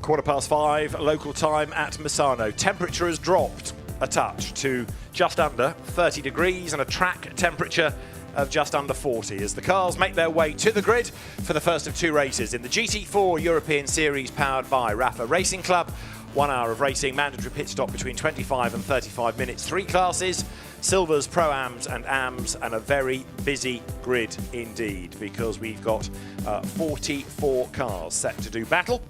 5:15 local time at Misano. Temperature has dropped a touch to just under 30 degrees and a track temperature of just under 40 as the cars make their way to the grid for the first of two races in the GT4 European Series powered by Rafa Racing Club. 1 hour of racing, mandatory pit stop between 25 and 35 minutes, 3 classes, Silvers, Pro-Ams and Ams, and a very busy grid indeed because we've got 44 cars set to do battle.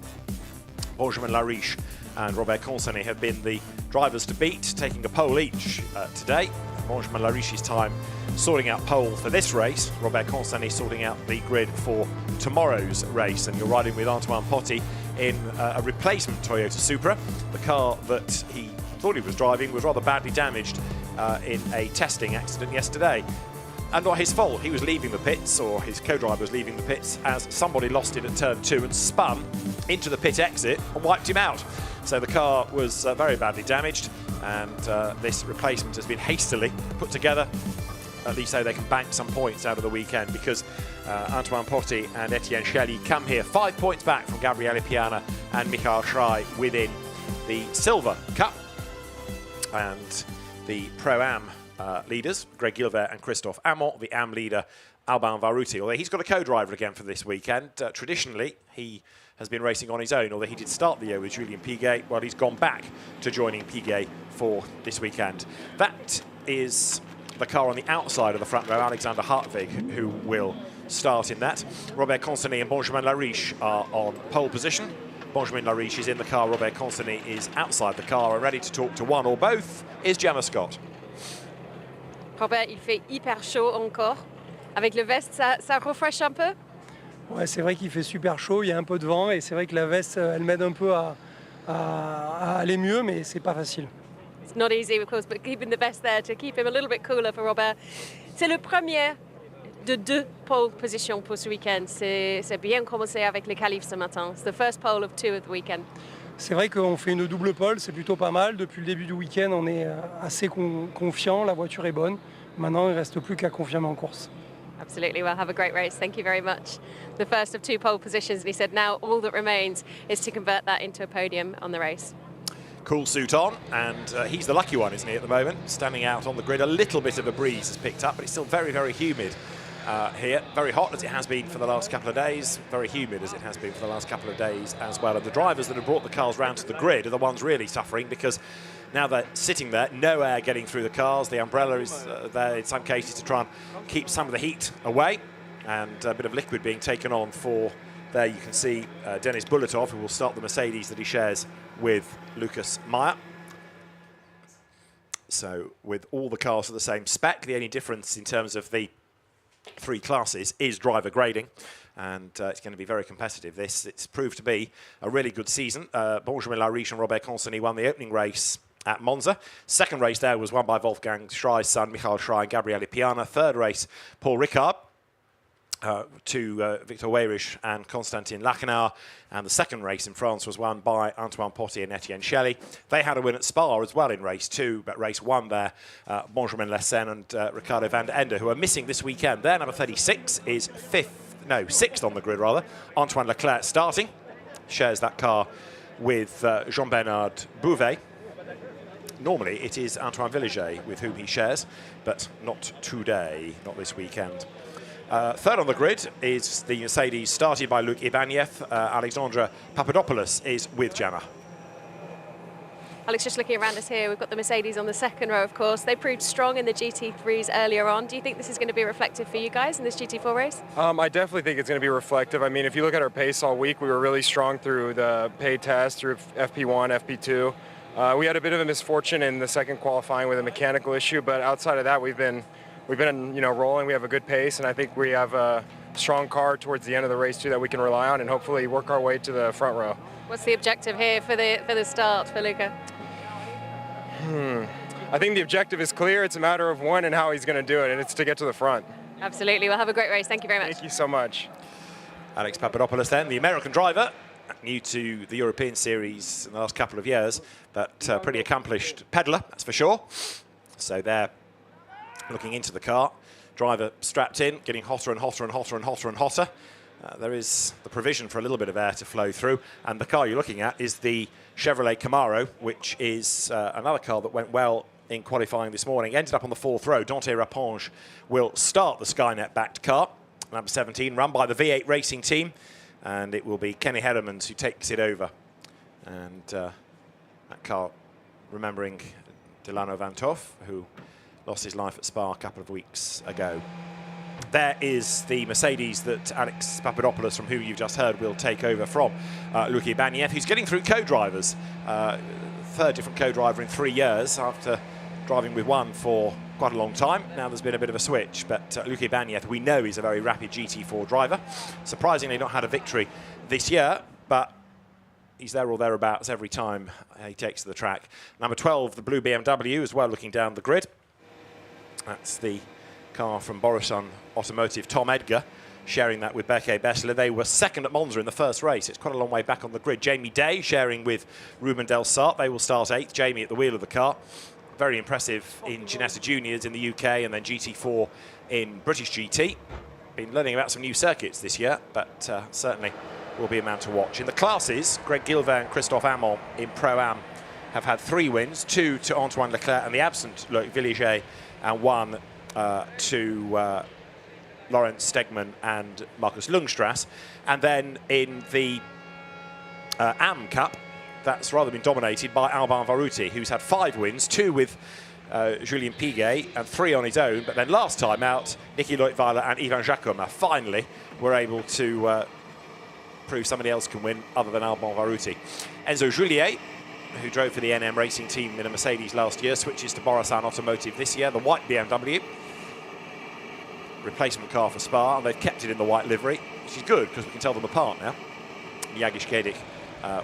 Benjamin Lariche and Robert Concerné have been the drivers to beat, taking a pole each today. Benjamin Lariche's time sorting out pole for this race, Robert Concerné sorting out the grid for tomorrow's race, and you're riding with Antoine Potti in a replacement Toyota Supra. The car that he thought he was driving was rather badly damaged in a testing accident yesterday. And not his fault, he was leaving the pits, or his co-driver was leaving the pits, as somebody lost it at turn 2 and spun into the pit exit and wiped him out. So the car was very badly damaged, and this replacement has been hastily put together, at least so they can bank some points out of the weekend, because Antoine Potti and Etienne Chely come here 5 points back from Gabriele Piana and Michael Schrei within the Silver Cup. And the Pro-Am leaders, Greg Gilbert and Christophe Amont, the Am leader, Alban Varuti, although he's got a co-driver again for this weekend. Traditionally, he has been racing on his own, although he did start the year with Julien Piguet. Well, he's gone back to joining Piguet for this weekend. That is the car on the outside of the front row, Alexander Hartwig, who will start in that. Robert Concerné and Benjamin Lariche are on pole position. Benjamin Lariche is in the car, Robert Concerné is outside the car, and ready to talk to one or both is Gemma Scott. Robert, il fait hyper chaud encore. Avec le veste, ça refresh un peu? Ouais, c'est vrai qu'il fait super chaud, il y a un peu de vent et c'est vrai que la veste, elle m'aide un peu à aller mieux, mais c'est pas facile. It's not easy, of course, but keeping the vest there to keep him a little bit cooler for Robert. C'est le premier de 2 pole positions pour ce week-end. C'est bien commencé avec le qualif ce matin. It's the first pole of 2 of the weekend. C'est vrai qu'on fait une double pole, c'est plutôt pas mal. Depuis le début du week-end, on est assez confiant, la voiture est bonne. Maintenant, il ne reste plus qu'à confirmer en course. Absolutely, well, have a great race. Thank you very much. The first of 2 pole positions, and he said now all that remains is to convert that into a podium on the race. Cool suit on, and he's the lucky one, isn't he, at the moment? Standing out on the grid, a little bit of a breeze has picked up, but it's still very, very humid here. Very hot as it has been for the last couple of days, very humid as it has been for the last couple of days as well. And the drivers that have brought the cars round to the grid are the ones really suffering, because now they're sitting there, no air getting through the cars. The umbrella is there in some cases to try and keep some of the heat away, and a bit of liquid being taken on for, there you can see Denis Bulatov, who will start the Mercedes that he shares with Lucas Meyer. So with all the cars of the same spec, the only difference in terms of the 3 classes is driver grading, and it's going to be very competitive. It's proved to be a really good season. Benjamin Lariche and Robert Concerné won the opening race at Monza. Second race there was won by Wolfgang Schrei's son, Michael Schrei and Gabriele Piana. Third race, Paul Ricard to Victor Weyrich and Constantin Lachenauer. And the second race in France was won by Antoine Potti and Etienne Chely. They had a win at Spa as well in race 2, but race 1 there, Benjamin Lessen and Ricardo van der Ende, who are missing this weekend. Their number 36 is 6th on the grid rather. Antoine Leclerc starting, shares that car with Jean-Bernard Bouvet. Normally it is Antoine Villiger with whom he shares, but not today, not this weekend. Third on the grid is the Mercedes started by Luc Ibanez. Alexandra Papadopoulos is with Gemma. Alex, just looking around us here, we've got the Mercedes on the second row, of course. They proved strong in the GT3s earlier on. Do you think this is going to be reflective for you guys in this GT4 race? I definitely think it's going to be reflective. I mean, if you look at our pace all week, we were really strong through the paid test, through FP1, FP2. We had a bit of a misfortune in the second qualifying with a mechanical issue, but outside of that, we've been rolling. We have a good pace, and I think we have a strong car towards the end of the race too that we can rely on and hopefully work our way to the front row. What's the objective here for the start for Luca? I think the objective is clear. It's a matter of when and how he's going to do it, and it's to get to the front. Absolutely. Well, have a great race. Thank you very much. Thank you so much. Alex Papadopoulos then, the American driver, new to the European Series in the last couple of years, but pretty accomplished peddler, that's for sure. So they're looking into the car. Driver strapped in, getting hotter and hotter and hotter and hotter and hotter. there is the provision for a little bit of air to flow through, and the car you're looking at is the Chevrolet Camaro, which is another car that went well in qualifying this morning. Ended up on the 4th row. Dante Raponge will start the Skynet-backed car, number 17, run by the V8 Racing team, and it will be Kenny Hedemans who takes it over. And that car, remembering Delano Van Toff, who lost his life at Spa a couple of weeks ago. There is the Mercedes that Alex Papadopoulos, from who you've just heard, will take over from Luki Baniev, who's getting through co-drivers. Third different co-driver in 3 years, after driving with one for quite a long time. Now there's been a bit of a switch, but Luki Baniev, we know, is a very rapid GT4 driver. Surprisingly not had a victory this year, but he's there or thereabouts every time he takes to the track. Number 12, the blue BMW, as well, looking down the grid. That's the car from Borusan Automotive, Tom Edgar, sharing that with Beke Bessler. They were second at Monza in the first race. It's quite a long way back on the grid. Jamie Day sharing with Ruben Del Sart. They will start 8th. Jamie at the wheel of the car. Very impressive in Ginetta Juniors in the UK and then GT4 in British GT. Been learning about some new circuits this year, but certainly will be a man to watch. In the classes, Greg Gilvin and Christophe Amon in Pro-Am have had 3 wins, 2 to Antoine Leclerc and the absent Loic Villiger, and 1 to Lawrence Stegman and Markus Lundstrass. And then in the AM Cup, that's rather been dominated by Alban Varuti, who's had 5 wins, 2 with Julien Piguet and 3 on his own. But then last time out, Nicky Leutwiler and Ivan Jacoma finally were able to prove somebody else can win other than Alban Varuti. Enzo Juliet, who drove for the NM Racing team in a Mercedes last year, switches to Borusan Automotive this year, the white BMW. Replacement car for Spa, and they've kept it in the white livery, which is good because we can tell them apart now. Jagish Kedik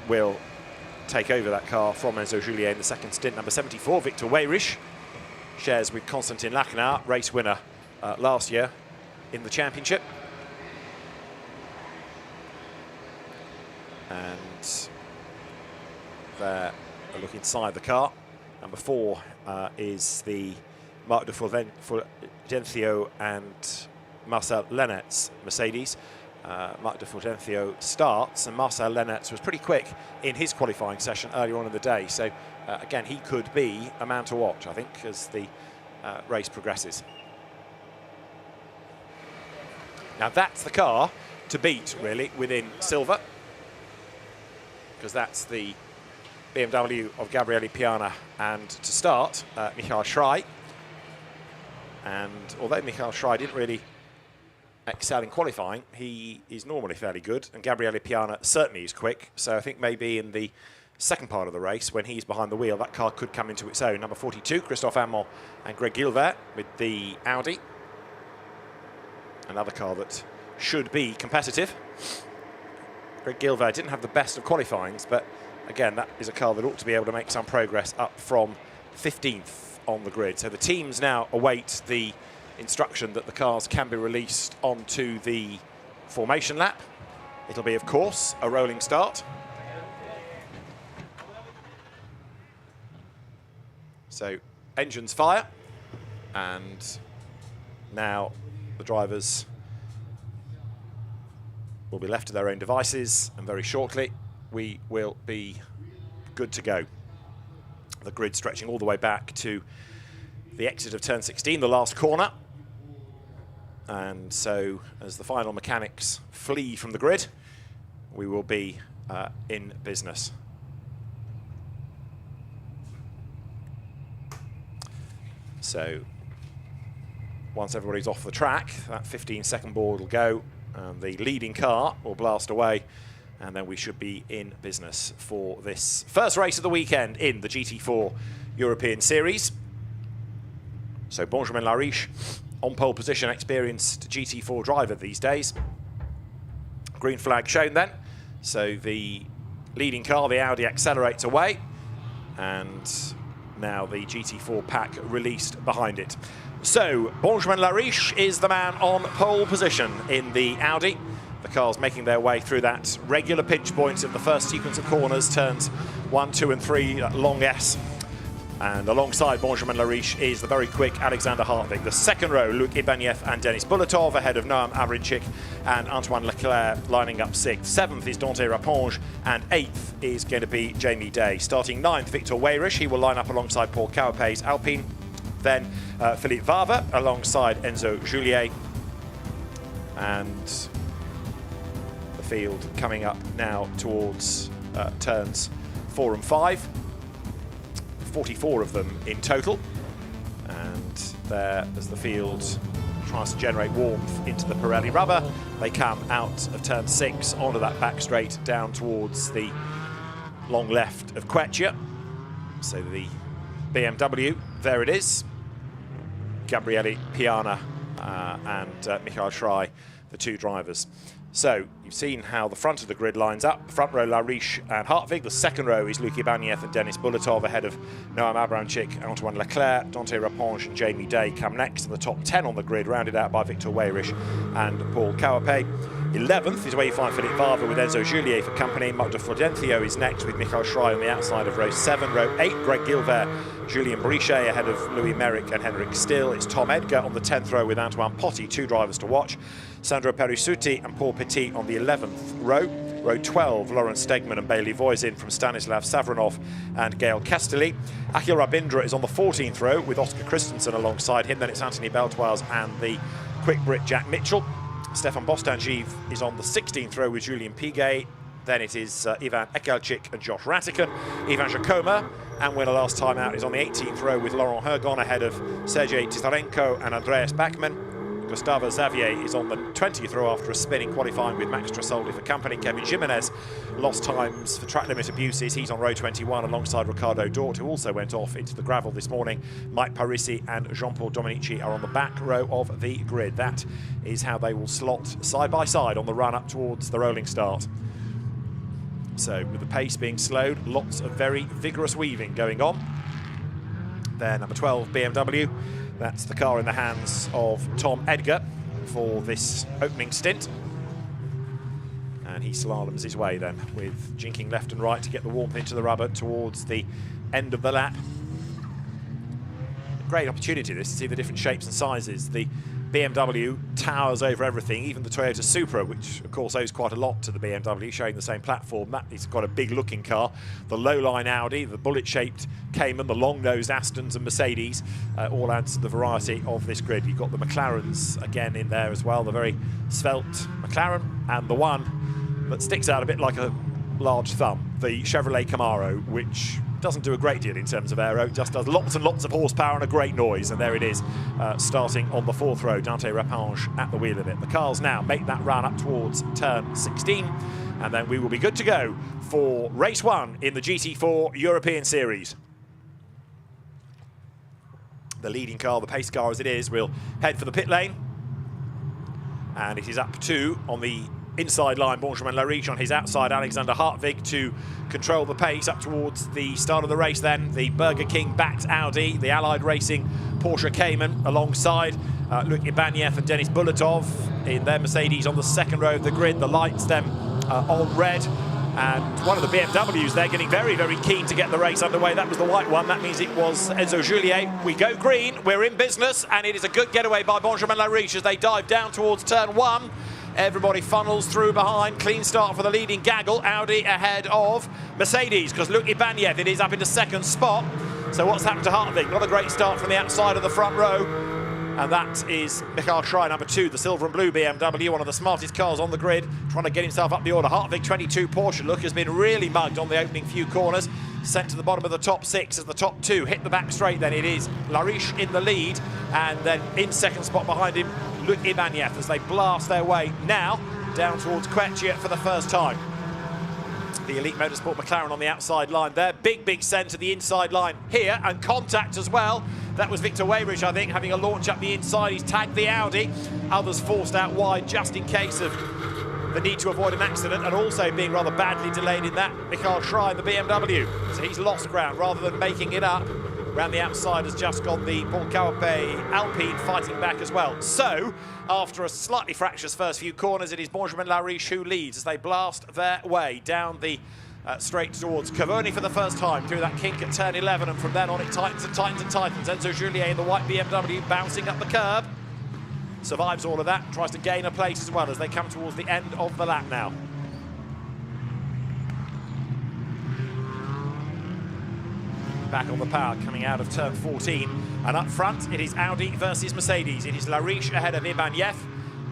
will take over that car from Enzo Juliet in the second stint. Number 74, Victor Weyrich, shares with Constantin Lachenau, race winner last year in the championship. And there, a look inside the car. Number 4 is the Marc de Fulgencio and Marcel Lennertz Mercedes. Marc de Fulgencio starts, and Marcel Lennertz was pretty quick in his qualifying session earlier on in the day. So again, he could be a man to watch, I think, as the race progresses. Now that's the car to beat, really, within silver, because that's the BMW of Gabriele Piana, and to start, Michael Schrei. And although Michael Schrei didn't really excel in qualifying, he is normally fairly good, and Gabriele Piana certainly is quick. So I think maybe in the second part of the race, when he's behind the wheel, that car could come into its own. Number 42, Christophe Amon and Greg Gilvert with the Audi. Another car that should be competitive. Greg Gilvert didn't have the best of qualifyings, but again, that is a car that ought to be able to make some progress up from 15th on the grid. So the teams now await the instruction that the cars can be released onto the formation lap. It'll be, of course, a rolling start. So engines fire, and now the drivers will be left to their own devices, and very shortly we will be good to go. The grid stretching all the way back to the exit of turn 16, the last corner. And so as the final mechanics flee from the grid, we will be in business. So once everybody's off the track, that 15-second board will go, and the leading car will blast away, and then we should be in business for this first race of the weekend in the GT4 European Series. So Benjamin Lariche, on pole position, experienced GT4 driver these days. Green flag shown then. So the leading car, the Audi, accelerates away, and now the GT4 pack released behind it. So Benjamin Lariche is the man on pole position in the Audi. The cars making their way through that regular pinch point of the first sequence of corners, turns 1, 2 and 3, that long S. And alongside Benjamin Lariche is the very quick Alexander Hartwig. The second row, Luc Ibaniev and Denis Bulletov, ahead of Noam Avrinchik and Antoine Leclerc, lining up 6th. 7th is Dante Rapponge, and 8th is going to be Jamie Day. Starting 9th, Victor Weyrich. He will line up alongside Paul Carapace's Alpine. Then Philippe Vava alongside Enzo Juliet. And the field coming up now towards turns 4 and 5. 44 of them in total, and there as the field tries to generate warmth into the Pirelli rubber, they come out of turn 6 onto that back straight down towards the long left of Quechia. So the BMW, there it is, Gabriele Piana and Michael Schrei, the 2 drivers. So you've seen how the front of the grid lines up. The front row, Lariche and Hartwig. The second row is Luc Ibaniev and Denis Bulletov, ahead of Noam Avramchik, Antoine Leclerc. Dante Rapponge and Jamie Day come next. And the top 10 on the grid, rounded out by Victor Weyrich and Paul Carapace. 11th is where you find Philippe Vava with Enzo Juliet for company. Marc de Flodencio is next with Michael Schrei on the outside of row 7. Row 8, Greg Gilbert, Julien Brichet ahead of Louis Merrick and Henrik Still. It's Tom Edgar on the 10th row with Antoine Potti, 2 drivers to watch. Sandro Perisuti and Paul Petit on the 11th row. Row 12, Lawrence Stegman and Bailey Voisin from Stanislav Savronov and Gail Castelli. Akhil Rabindra is on the 14th row with Oscar Christensen alongside him. Then it's Anthony Beltoise and the quick Brit Jack Mitchell. Stefan Bostangiv is on the 16th row with Julien Piguet. Then it is Ivan Ekelchik and Josh Ratican. Ivan Jakoma, and winner last time out, is on the 18th row with Laurent Hergon ahead of Sergei Tisarenko and Andreas Bachmann. Gustavo Xavier is on the 20th row after a spinning qualifying with Max Trasoldi for company. Kevin Jimenez lost times for track limit abuses. He's on row 21 alongside Ricardo Dort, who also went off into the gravel this morning. Mike Parisi and Jean-Paul Dominici are on the back row of the grid. That is how they will slot side by side on the run up towards the rolling start. So with the pace being slowed, lots of very vigorous weaving going on. There, number 12 BMW. That's the car in the hands of Tom Edgar for this opening stint. And he slaloms his way then, with jinking left and right to get the warmth into the rubber towards the end of the lap. Great opportunity this to see the different shapes and sizes. The BMW towers over everything, even the Toyota Supra, which of course owes quite a lot to the BMW, sharing the same platform. That is quite a big looking car. The low-line Audi, the bullet-shaped Cayman, the long-nosed Astons and Mercedes, all adds to the variety of this grid. You've got the McLarens again in there as well, the very svelte McLaren, and the one that sticks out a bit like a large thumb, the Chevrolet Camaro, which doesn't do a great deal in terms of aero, just does lots and lots of horsepower and a great noise. And there it is, starting on the 4th row, Dante Rapponge at the wheel of it. The cars now make that run up towards turn 16, and then we will be good to go for race 1 in the GT4 European Series. The leading car, the pace car as it is, will head for the pit lane, and it is up to, on the inside line, Benjamin Lariche, on his outside Alexander Hartwig to control the pace up towards the start of the race. Then the Burger King backed Audi, the Allied Racing Porsche Cayman alongside Luc Ibaniev and Denis Bulletov in their Mercedes on the 2nd row of the grid. The lights then on red, and one of the BMWs there getting very, very keen to get the race underway. That was the white one. That means it was Enzo Juliet. We go green, we're in business, and it is a good getaway by Benjamin Lariche as they dive down towards turn 1. Everybody funnels through behind. Clean start for the leading gaggle. Audi ahead of Mercedes, because Luc Ibaniev, it is up into 2nd spot. So what's happened to Hartwig? Not a great start from the outside of the front row. And that is Michael Schrei, number 2, the silver and blue BMW, one of the smartest cars on the grid, trying to get himself up the order. Hartwig, 22 Porsche look, has been really mugged on the opening few corners. Sent to the bottom of the top 6 as the top 2 hit the back straight. Then it is Lariche in the lead, and then in 2nd spot behind him, Luc Ibaniev, as they blast their way now down towards Quechia for the first time. The Elite Motorsport McLaren on the outside line there. Big, big send to the inside line here, and contact as well. That was Victor Weyrich, I think, having a launch up the inside. He's tagged the Audi. Others forced out wide just in case of the need to avoid an accident, and also being rather badly delayed in that, Michael Schrei, the BMW. So he's lost ground rather than making it up. Round the outside has just gone the Paul Carapace Alpine, fighting back as well. So, after a slightly fractious first few corners, it is Benjamin Lariche who leads as they blast their way down the straight towards Cavoni for the first time through that kink at turn 11, and from then on it tightens and tightens and tightens. Enzo Juliet in the white BMW bouncing up the curb. Survives all of that, tries to gain a place as well as they come towards the end of the lap now. Back on the power coming out of turn 14, and up front it is Audi versus Mercedes. It is Lariche ahead of Ibanez,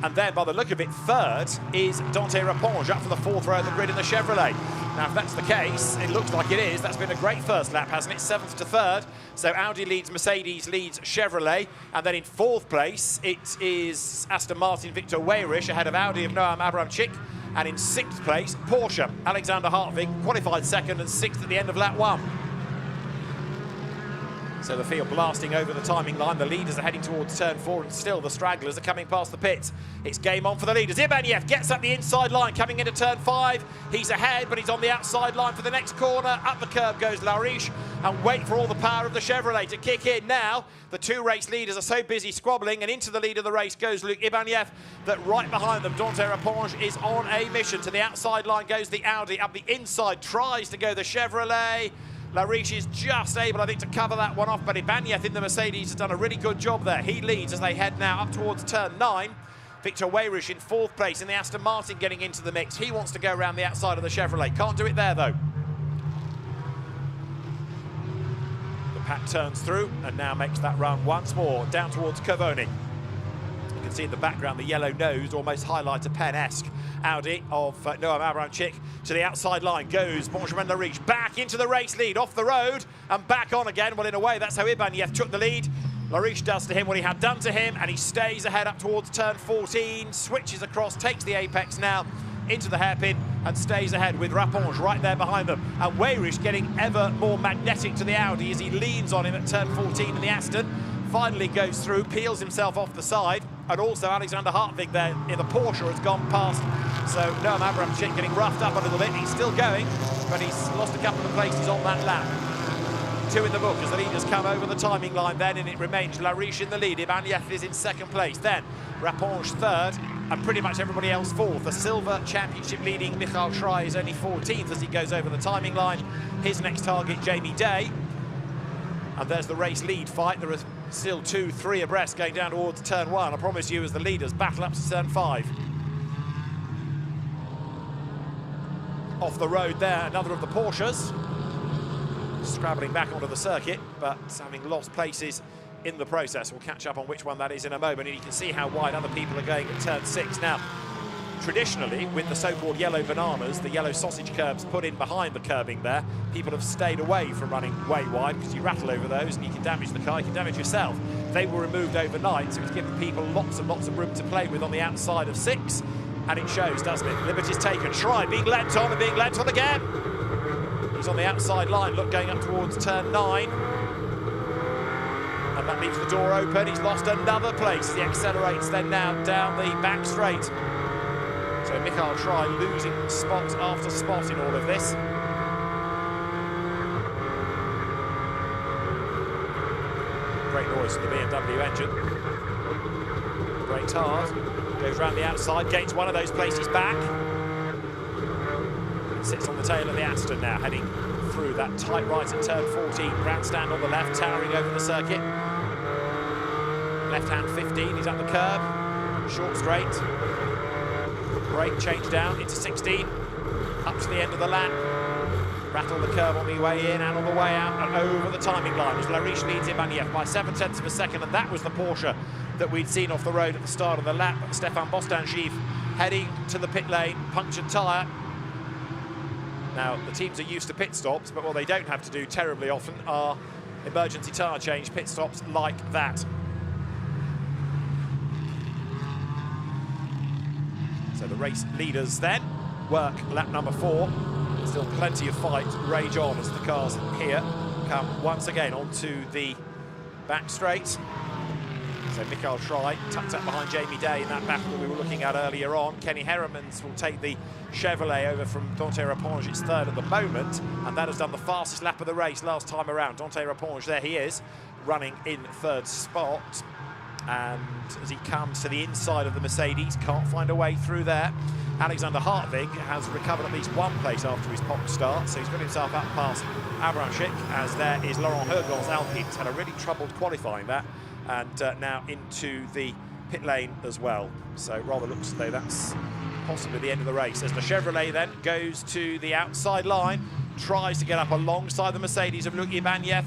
and then by the look of it third is Dante Raponge up for the fourth row of the grid in the Chevrolet. Now if that's the case, it looks like it is. That's been a great first lap, hasn't it? 7th to 3rd. So Audi leads, Mercedes leads Chevrolet, and then in 4th place it is Aston Martin Victor Weyrich ahead of Audi of Noam Abramczyk, and in 6th place Porsche Alexander Hartwig qualified 2nd and 6th at the end of lap 1. So the field blasting over the timing line. The leaders are heading towards turn 4, and still the stragglers are coming past the pits. It's game on for the leaders. Ibanez gets up the inside line coming into turn 5. He's ahead, but he's on the outside line for the next corner. Up the curb goes Lariche, and wait for all the power of the Chevrolet to kick in now. The two race leaders are so busy squabbling, and into the lead of the race goes Luc Ibanez, that right behind them Dante Raponge is on a mission. To the outside line goes the Audi. Up the inside tries to go the Chevrolet. Lariche is just able, I think, to cover that one off, but Ibanez in the Mercedes has done a really good job there. He leads as they head now up towards turn 9. Victor Weyrich in 4th place in the Aston Martin getting into the mix. He wants to go around the outside of the Chevrolet. Can't do it there, though. The pack turns through and now makes that run once more down towards Cavoni. You can see in the background the yellow nose almost highlights a Pen-esque Audi of Noam Abramczyk. To the outside line goes Benjamin Lariche, back into the race lead, off the road and back on again. Well, in a way, that's how Ibanez took the lead. Lariche does to him what he had done to him, and he stays ahead up towards turn 14, switches across, takes the apex now into the hairpin and stays ahead with Raponge right there behind them. And Weyrich getting ever more magnetic to the Audi as he leans on him at turn 14 in the Aston. Finally goes through, peels himself off the side, and also Alexander Hartwig there in the Porsche has gone past. So Noam Abramczyk getting roughed up a little bit. He's still going, but he's lost a couple of places on that lap. 2 in the book as the leaders come over the timing line then, and it remains Lariche in the lead. Ibanez is in 2nd place, then Raponge 3rd, and pretty much everybody else 4th. The silver championship leading Michael Schrei is only 14th as he goes over the timing line. His next target, Jamie Day. And there's the race lead fight. There are still 2, 3 abreast going down towards turn 1. I promise you, as the leaders battle up to turn 5. Off the road there, another of the Porsches. Scrabbling back onto the circuit, but having lost places in the process. We'll catch up on which one that is in a moment, and you can see how wide other people are going at turn 6. Now, traditionally, with the so-called yellow bananas, the yellow sausage curbs put in behind the curbing there, people have stayed away from running way wide because you rattle over those and you can damage the car, you can damage yourself. They were removed overnight, so it's given people lots and lots of room to play with on the outside of 6, and it shows, doesn't it? Liberty's taken. Schrei being lent on and being lent on again. He's on the outside line, look, going up towards turn 9. And that leaves the door open. He's lost another place as he accelerates then now down the back straight. So Michael Schrei losing spot after spot in all of this. Great noise from the BMW engine. Brakes hard, goes round the outside, gains one of those places back. And sits on the tail of the Aston now, heading through that tight right at turn 14. Grandstand on the left, towering over the circuit. Left-hand 15, he's up the curb. Short straight. Brake change down into 16, up to the end of the lap. Rattle the curb on the way in and on the way out and over the timing line as Lariche leads Ibanez by 7/10 of a second, and that was the Porsche that we'd seen off the road at the start of the lap. Stefan Bostangiv heading to the pit lane, punctured tyre. Now, the teams are used to pit stops, but what they don't have to do terribly often are emergency tyre change pit stops like that. So the race leaders then work lap number 4. Still plenty of fight rage on as the cars here come once again onto the back straight. So Michael Schrei tucked up behind Jamie Day in that battle that we were looking at earlier on. Kenny Heremans will take the Chevrolet over from Dante Raponge. It's 3rd at the moment, and that has done the fastest lap of the race last time around. Dante Raponge, there he is, running in 3rd spot. And as he comes to the inside of the Mercedes, can't find a way through there. Alexander Hartvig has recovered at least one place after his pop start, so he's got himself up past Abramczyk, as there is Laurent Hergon's Alpine. He's had a really troubled qualifying that, and now into the pit lane as well. So rather looks as though that's possibly the end of the race. As the Chevrolet then goes to the outside line, tries to get up alongside the Mercedes of Luc Ibanez,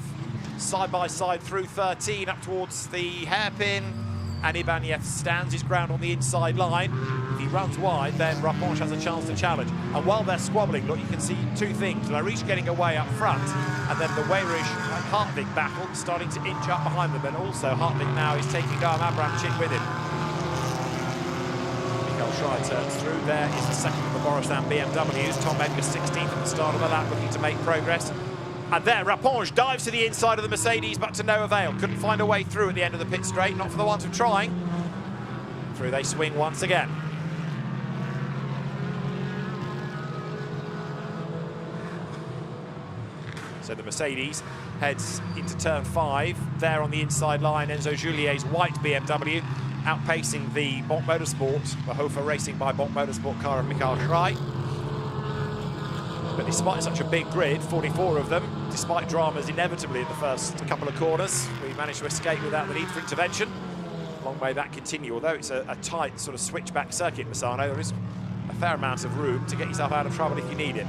side by side through 13 up towards the hairpin, and Ibanez stands his ground on the inside line. If he runs wide, then Raponge has a chance to challenge. And while they're squabbling, look, you can see two things. Lariche getting away up front, and then the Weyrich-Hartvig battle starting to inch up behind them. And also Hartvig now is taking down Abramczyk with him. Michael Schrei turns through. There is the second of the Boristan BMWs. Tom Edgar 16th at the start of the lap, looking to make progress. And there, Raponge dives to the inside of the Mercedes, but to no avail. Couldn't find a way through at the end of the pit straight, not for the want of trying. Through they swing once again. So the Mercedes heads into turn 5. There on the inside line, Enzo Julier's white BMW, outpacing the Bonk Motorsport, the Hofer Racing by Bonk Motorsport car of Michael Schrei. But despite such a big grid, 44 of them, despite dramas inevitably in the first couple of corners, we managed to escape without the need for intervention. Long may that continue, although it's a tight sort of switchback circuit, Misano. There is a fair amount of room to get yourself out of trouble if you need it.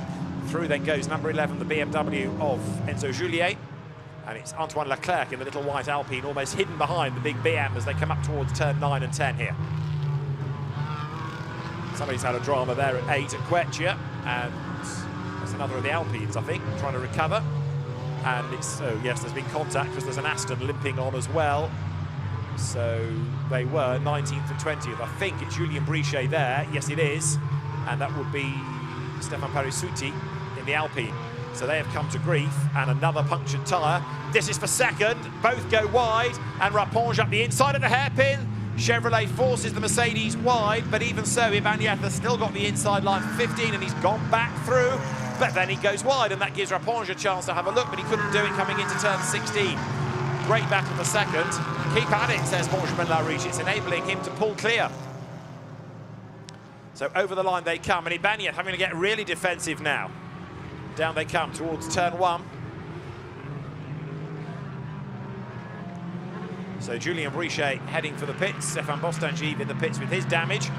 Through then goes number 11, the BMW of Enzo Julier, and it's Antoine Leclerc in the little white Alpine, almost hidden behind the big BM as they come up towards turn 9 and 10 here. Somebody's had a drama there at 8 at Quechia, and that's another of the Alpines, I think, trying to recover. And it's, oh yes, there's been contact because there's an Aston limping on as well. So they were 19th and 20th. I think it's Julien Brichet there. Yes, it is. And that would be Stefan Parissuti in the Alpine. So they have come to grief, and another punctured tyre. This is for second. Both go wide, and Raponge up the inside of the hairpin. Chevrolet forces the Mercedes wide, but even so, Ibanez has still got the inside line for 15, and he's gone back through. But then he goes wide, and that gives Raponge a chance to have a look, but he couldn't do it coming into turn 16. Great battle for second. Keep at it, says Benjamin Lariche. It's enabling him to pull clear. So over the line they come, and Ibanez having to get really defensive now. Down they come towards turn 1. So Julien Brichet heading for the pits. Stefan Bostangiv in the pits with his damage.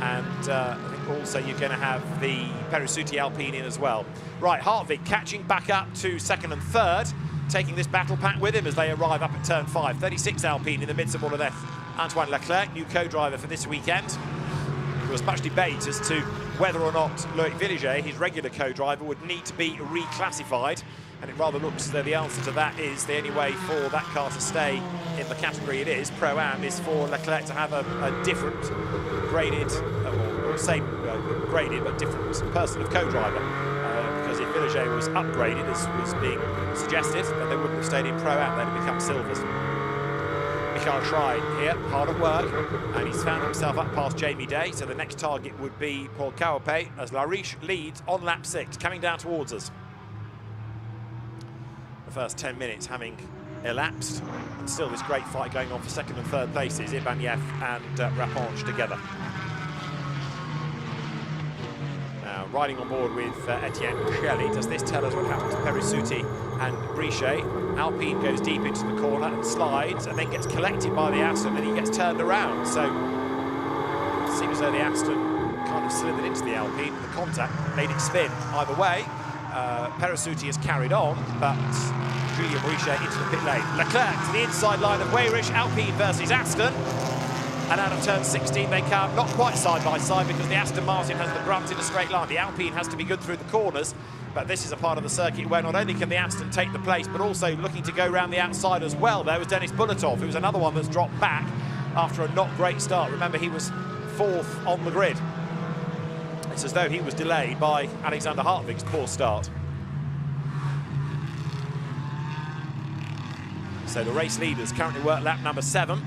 And I think also you're going to have the Parissuti Alpine in as well. Right, Hartvig catching back up to second and third, taking this battle pack with him as they arrive up at turn 5. 36 Alpine in the midst of all of that. Antoine Leclerc, new co-driver for this weekend. There was much debate as to whether or not Loic Villiger, his regular co-driver, would need to be reclassified. And it rather looks as though the answer to that is the only way for that car to stay in the category it is, Pro-Am, is for Leclerc to have a different graded, or same graded, but different person of co-driver. Because if Villiger was upgraded, as was being suggested, then they wouldn't have stayed in Pro-Am, they'd have become silvers. Michael Schrei here, hard at work, and he's found himself up past Jamie Day, so the next target would be Paul Caupe, as Lariche leads on lap 6, coming down towards us. The first 10 minutes having elapsed, and still this great fight going on for second and third places, Ibanez and Raponge together. Now, riding on board with Etienne Shelley, does this tell us what happened to Parissuti and Brichet? Alpine goes deep into the corner and slides, and then gets collected by the Aston, and he gets turned around. So it seems as though the Aston kind of slithered into the Alpine. The contact made it spin either way. Parissuti has carried on, but Julien Brichet into the pit lane. Leclerc to the inside line of Weyrich, Alpine versus Aston. And out of turn 16 they come, not quite side by side because the Aston Martin has the brunt in a straight line. The Alpine has to be good through the corners, but this is a part of the circuit where not only can the Aston take the place, but also looking to go round the outside as well. There was Denis Bulatov, who was another one that's dropped back after a not great start. Remember, he was 4th on the grid. It's as though he was delayed by Alexander Hartvig's poor start. So the race leaders currently work lap number 7,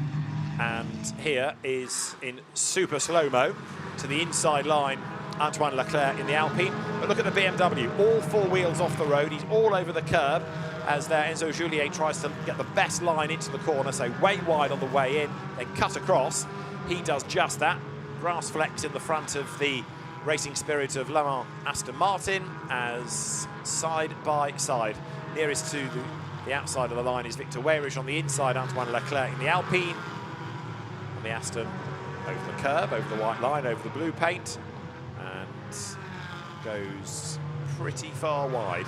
and here is in super slow-mo to the inside line Antoine Leclerc in the Alpine. But look at the BMW, all 4 wheels off the road, he's all over the curb, as there Enzo Juliet tries to get the best line into the corner, so way wide on the way in, then cut across. He does just that. Grass flex in the front of the Racing Spirit of Le Mans Aston Martin, as side by side. Nearest to the outside of the line is Victor Weyrich, on the inside Antoine Leclerc in the Alpine. And the Aston over the curb, over the white line, over the blue paint, and goes pretty far wide.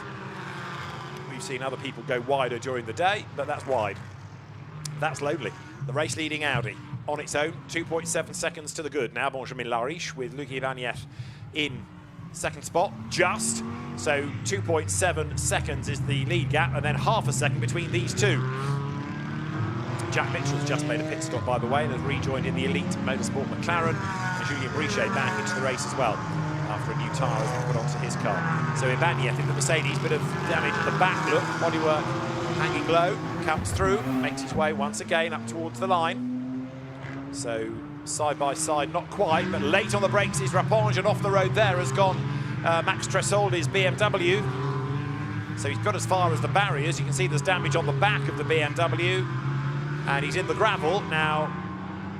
We've seen other people go wider during the day, but that's wide. That's lonely. The race leading Audi on its own, 2.7 seconds to the good. Now Benjamin Lariche with Luc Ibanez in second spot, just. So 2.7 seconds is the lead gap, and then half a second between these two. Jack Mitchell's just made a pit stop, by the way, and has rejoined in the Elite Motorsport McLaren, and Julien Brichet back into the race as well, after a new tyre has been put onto his car. So Ibanez in the Mercedes, bit of damage at the back, look, bodywork hanging low, comes through, makes his way once again up towards the line. So side by side, not quite, but late on the brakes is Raponge, and off the road there has gone Max Tresoldi's BMW. So he's got as far as the barriers. You can see there's damage on the back of the BMW, and he's in the gravel. Now,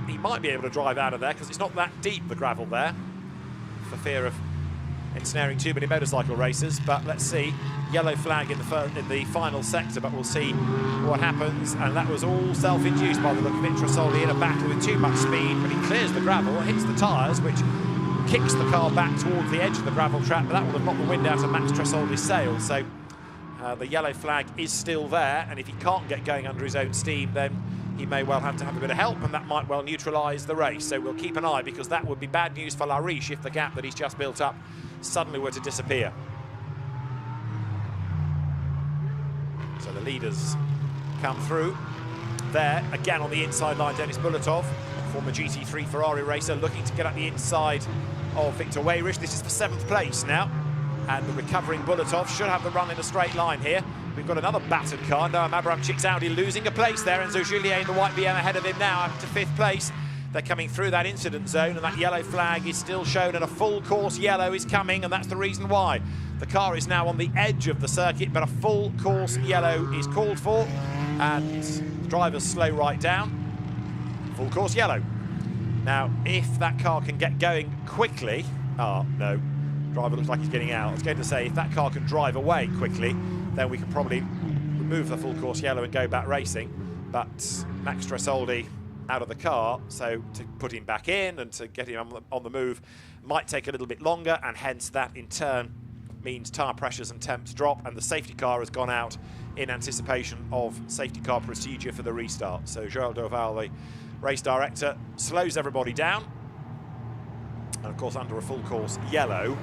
he might be able to drive out of there because it's not that deep, the gravel there, for fear of ensnaring too many motorcycle racers. But let's see. Yellow flag in the final sector, but we'll see what happens. And that was all self-induced by the look of it. Tresoldi in a battle with too much speed, but he clears the gravel, hits the tyres, which kicks the car back towards the edge of the gravel trap, but that will have knocked the wind out of Max Tresoldi's sails. So the yellow flag is still there, and if he can't get going under his own steam, then he may well have to have a bit of help, and that might well neutralise the race. So we'll keep an eye, because that would be bad news for Lariche if the gap that he's just built up suddenly were to disappear. So the leaders come through. There, again on the inside line, Denis Bulatov, former GT3 Ferrari racer, looking to get up the inside of Victor Weyrich. This is for 7th place now, and the recovering Bulatov should have the run in a straight line here. We've got another battered car, Noam Abramczyk's Audi losing a place there, and Enzo Juliet in the white BM ahead of him now, up to 5th place. They're coming through that incident zone, and that yellow flag is still shown, and a full course yellow is coming, and that's the reason why. The car is now on the edge of the circuit, but a full course yellow is called for, and the drivers slow right down. Full course yellow. Now, if that car can get going quickly, no, driver looks like he's getting out. I was going to say, if that car can drive away quickly, then we can probably remove the full course yellow and go back racing. But Max Tresoldi out of the car, so to put him back in and to get him on the move might take a little bit longer, and hence that in turn means tyre pressures and temps drop, and the safety car has gone out in anticipation of safety car procedure for the restart. So Joël Doval, the race director, slows everybody down, and of course under a full course yellow,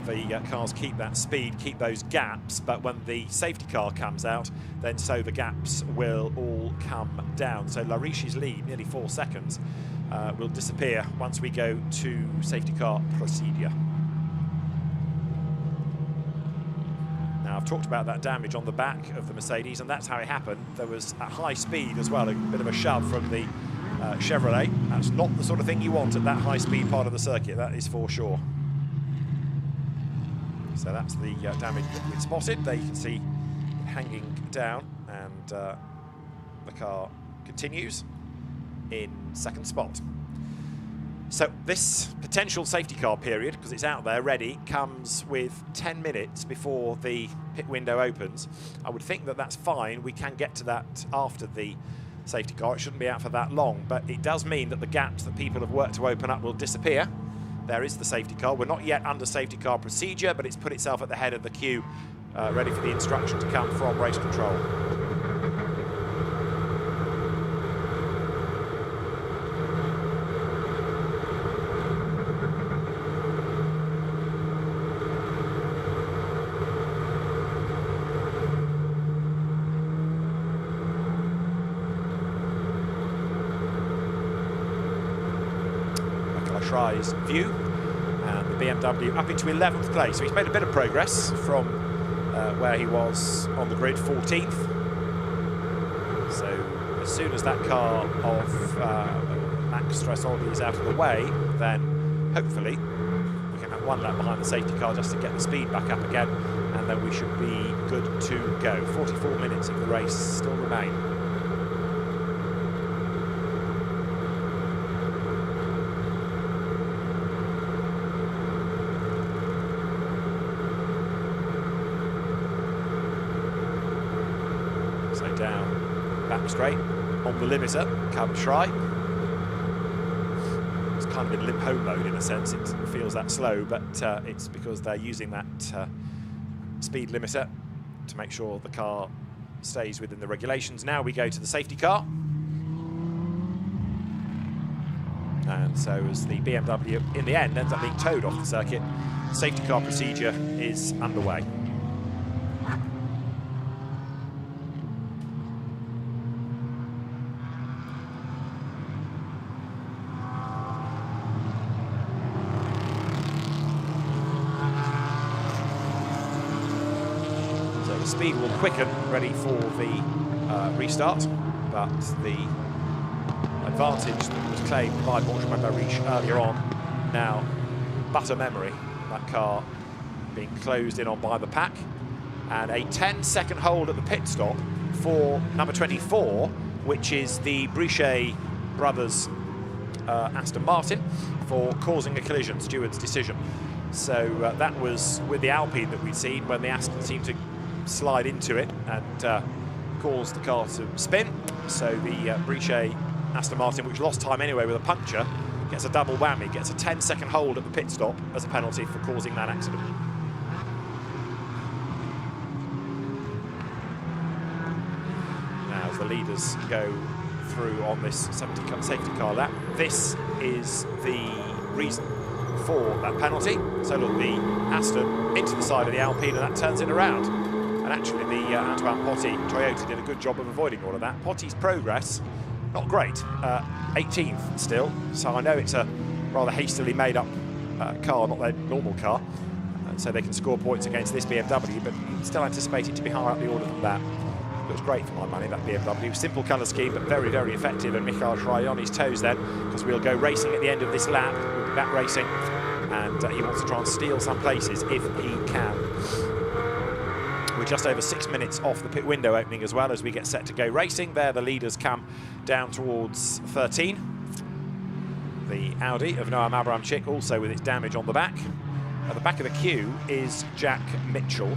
the cars keep that speed, keep those gaps, but when the safety car comes out, then so the gaps will all come down. So Lariche's lead, nearly 4 seconds, will disappear once we go to safety car procedure. Now, I've talked about that damage on the back of the Mercedes, and that's how it happened. There was at high speed as well, a bit of a shove from the Chevrolet. That's not the sort of thing you want at that high speed part of the circuit, that is for sure. So that's the damage that we've spotted. There you can see it hanging down, and the car continues in 2nd spot. So this potential safety car period, because it's out there ready, comes with 10 minutes before the pit window opens. I would think that that's fine. We can get to that after the safety car. It shouldn't be out for that long, but it does mean that the gaps that people have worked to open up will disappear. There is the safety car. We're not yet under safety car procedure, but it's put itself at the head of the queue, ready for the instruction to come from race control. View, and the BMW up into 11th place. So he's made a bit of progress from where he was on the grid, 14th. So as soon as that car of Max Tresoldi is out of the way, then hopefully we can have one lap behind the safety car just to get the speed back up again, and and then we should be good to go. 44 minutes of the race still remain. So down, back straight, on the limiter, comes Schrei. It's kind of in limp home mode in a sense. It feels that slow, but it's because they're using that speed limiter to make sure the car stays within the regulations. Now we go to the safety car. And so as the BMW in the end ends up being towed off the circuit, the safety car procedure is underway. Speed will quicken, ready for the restart, but the advantage that was claimed by Benjamin Lariche earlier on, now butter memory, that car being closed in on by the pack, and a 10-second hold at the pit stop for number 24, which is the Brichet brothers Aston Martin, for causing a collision, steward's decision. So that was with the Alpine that we'd seen when the Aston seemed to slide into it and cause the car to spin. So the Brichet Aston Martin, which lost time anyway with a puncture, gets a double whammy, gets a 10-second hold at the pit stop as a penalty for causing that accident. Now as the leaders go through on this safety car lap, this is the reason for that penalty. So look, the Aston into the side of the Alpine, and that turns it around. And actually the Antoine Potti Toyota did a good job of avoiding all of that. Potti's progress, not great, 18th still, so I know it's a rather hastily made up car, not their normal car, so they can score points against this BMW, but still anticipate it to be higher up the order than that. Looks great for my money, that BMW. Simple colour scheme, but very, very effective, and Michael Schrei on his toes then, because we'll go racing at the end of this lap. We'll be back racing, and he wants to try and steal some places if he can. We're just over 6 minutes off the pit window opening as well as we get set to go racing. There the leaders come down towards 13. The Audi of Noam Abramczyk also with its damage on the back. At the back of the queue is Jack Mitchell,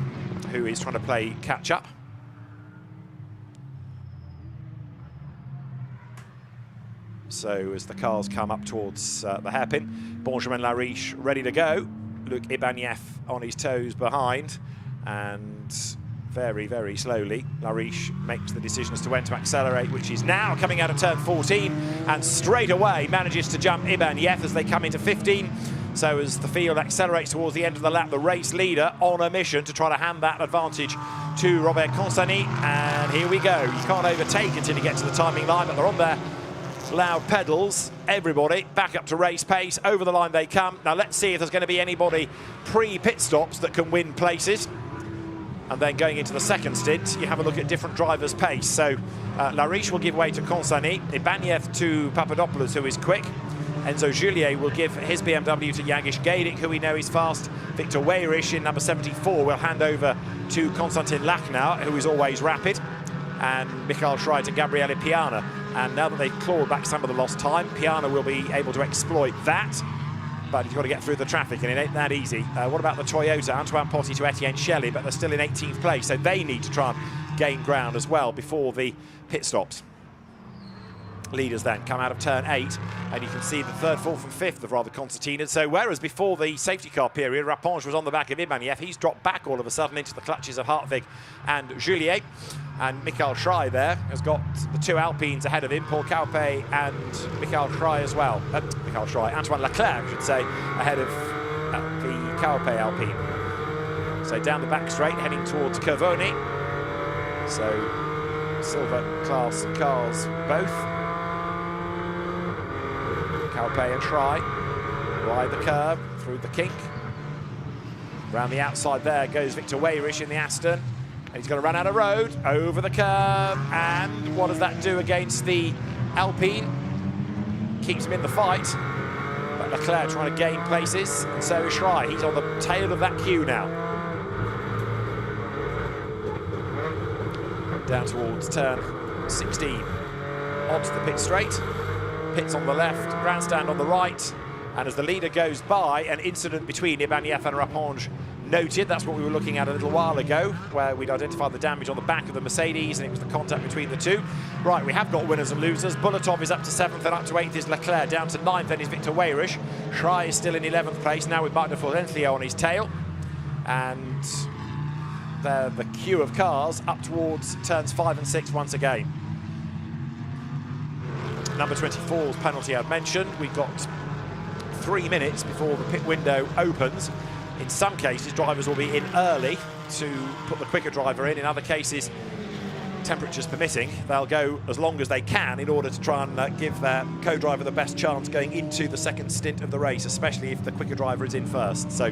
who is trying to play catch-up. So as the cars come up towards the hairpin, Benjamin Lariche ready to go. Luc Ibanez on his toes behind. And very, very slowly, Lariche makes the decision as to when to accelerate, which is now coming out of turn 14, and straight away manages to jump Ibanez as they come into 15. So as the field accelerates towards the end of the lap, the race leader on a mission to try to hand that advantage to Robert Consani. And here we go. You can't overtake until you get to the timing line, but they're on their loud pedals. Everybody back up to race pace. Over the line they come. Now let's see if there's going to be anybody pre-pit stops that can win places. And then going into the second stint, you have a look at different drivers' pace. So Lariche will give way to Consani, Ibanez to Papadopoulos, who is quick. Enzo Juliet will give his BMW to Jagish Gaidik, who we know is fast. Victor Weyrich in number 74 will hand over to Konstantin Lachnau, who is always rapid. And Michael Schrei to Gabriele Piana. And now that they've clawed back some of the lost time, Piana will be able to exploit that. But he's got to get through the traffic, and it ain't that easy. What about the Toyota? Antoine Potti to Etienne Shelley, but they're still in 18th place, so they need to try and gain ground as well before the pit stops. Leaders then come out of turn 8, and you can see the 3rd, 4th and 5th have rather concertinaed. So whereas before the safety car period, Raponge was on the back of Ibanez, he's dropped back all of a sudden into the clutches of Hartwig and Juliet. And Michael Schrei there has got the 2 Alpines ahead of him, Paul Caupe and Michael Schrei as well. Antoine Leclerc, I should say, ahead of the Caupe Alpine. So down the back straight, heading towards Curvoni. So silver class cars both. Caupe and Schrei ride the curb through the kink. Around the outside there goes Victor Weyrich in the Aston. And he's going to run out of road, over the curb, and what does that do against the Alpine? Keeps him in the fight, but Leclerc trying to gain places, and so is Schrei. He's on the tail of that queue now. down towards turn 16 onto the pit straight. Pits on the left, grandstand on the right, and as the leader goes by, an incident between Ibanez and Raponge noted. That's what we were looking at a little while ago, where we'd identified the damage on the back of the Mercedes, and it was the contact between the two. Right, we have got winners and losers. Bulatov is up to 7th, and up to 8th is Leclerc. Down to 9th then is Victor Weyrich. Schrei is still in 11th place, now with Marc de Florencio on his tail. And the queue of cars up towards turns 5 and 6 once again. Number 24's penalty I'd mentioned. We've got 3 minutes before the pit window opens. In some cases, drivers will be in early to put the quicker driver in. In other cases, temperatures permitting, they'll go as long as they can in order to try and give their co-driver the best chance going into the second stint of the race, especially if the quicker driver is in first. So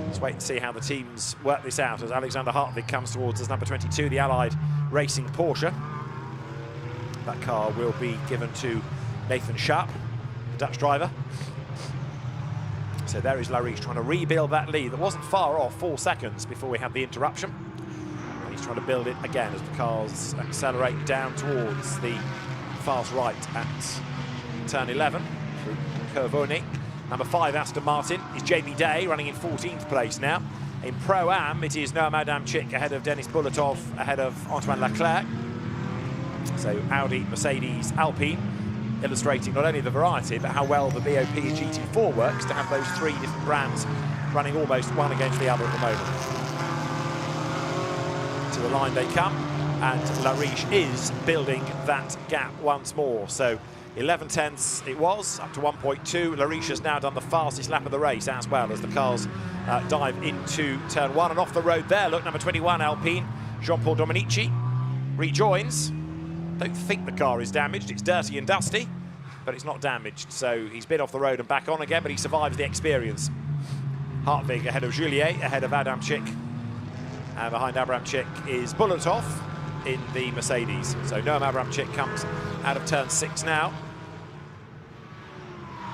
let's wait and see how the teams work this out as Alexander Hartwig comes towards us, number 22, the Allied Racing Porsche. That car will be given to Nathan Sharp, the Dutch driver. So there is Lariche trying to rebuild that lead that wasn't far off, 4 seconds before we had the interruption. And he's trying to build it again as the cars accelerate down towards the fast right at turn 11 through Curvoni. Number 5, Aston Martin, is JB Day, running in 14th place now. In Pro-Am, it is Noam Adamczyk ahead of Denis Bulatov, ahead of Antoine Leclerc. So Audi, Mercedes, Alpine, illustrating not only the variety, but how well the BOP GT4 works to have those 3 different brands running almost one against the other at the moment. To the line they come, and Lariche is building that gap once more. So 11 tenths it was, up to 1.2. Lariche has now done the fastest lap of the race as well as the cars dive into turn 1 and off the road there. Look, number 21, Alpine, Jean-Paul Dominici rejoins. Don't think the car is damaged. It's dirty and dusty, but it's not damaged. So he's been off the road and back on again, but he survives the experience. Hartwig ahead of Juliet, ahead of Adamczyk. And behind Abramczyk is Bulatov in the Mercedes. So Noam Abramczyk comes out of turn 6 now.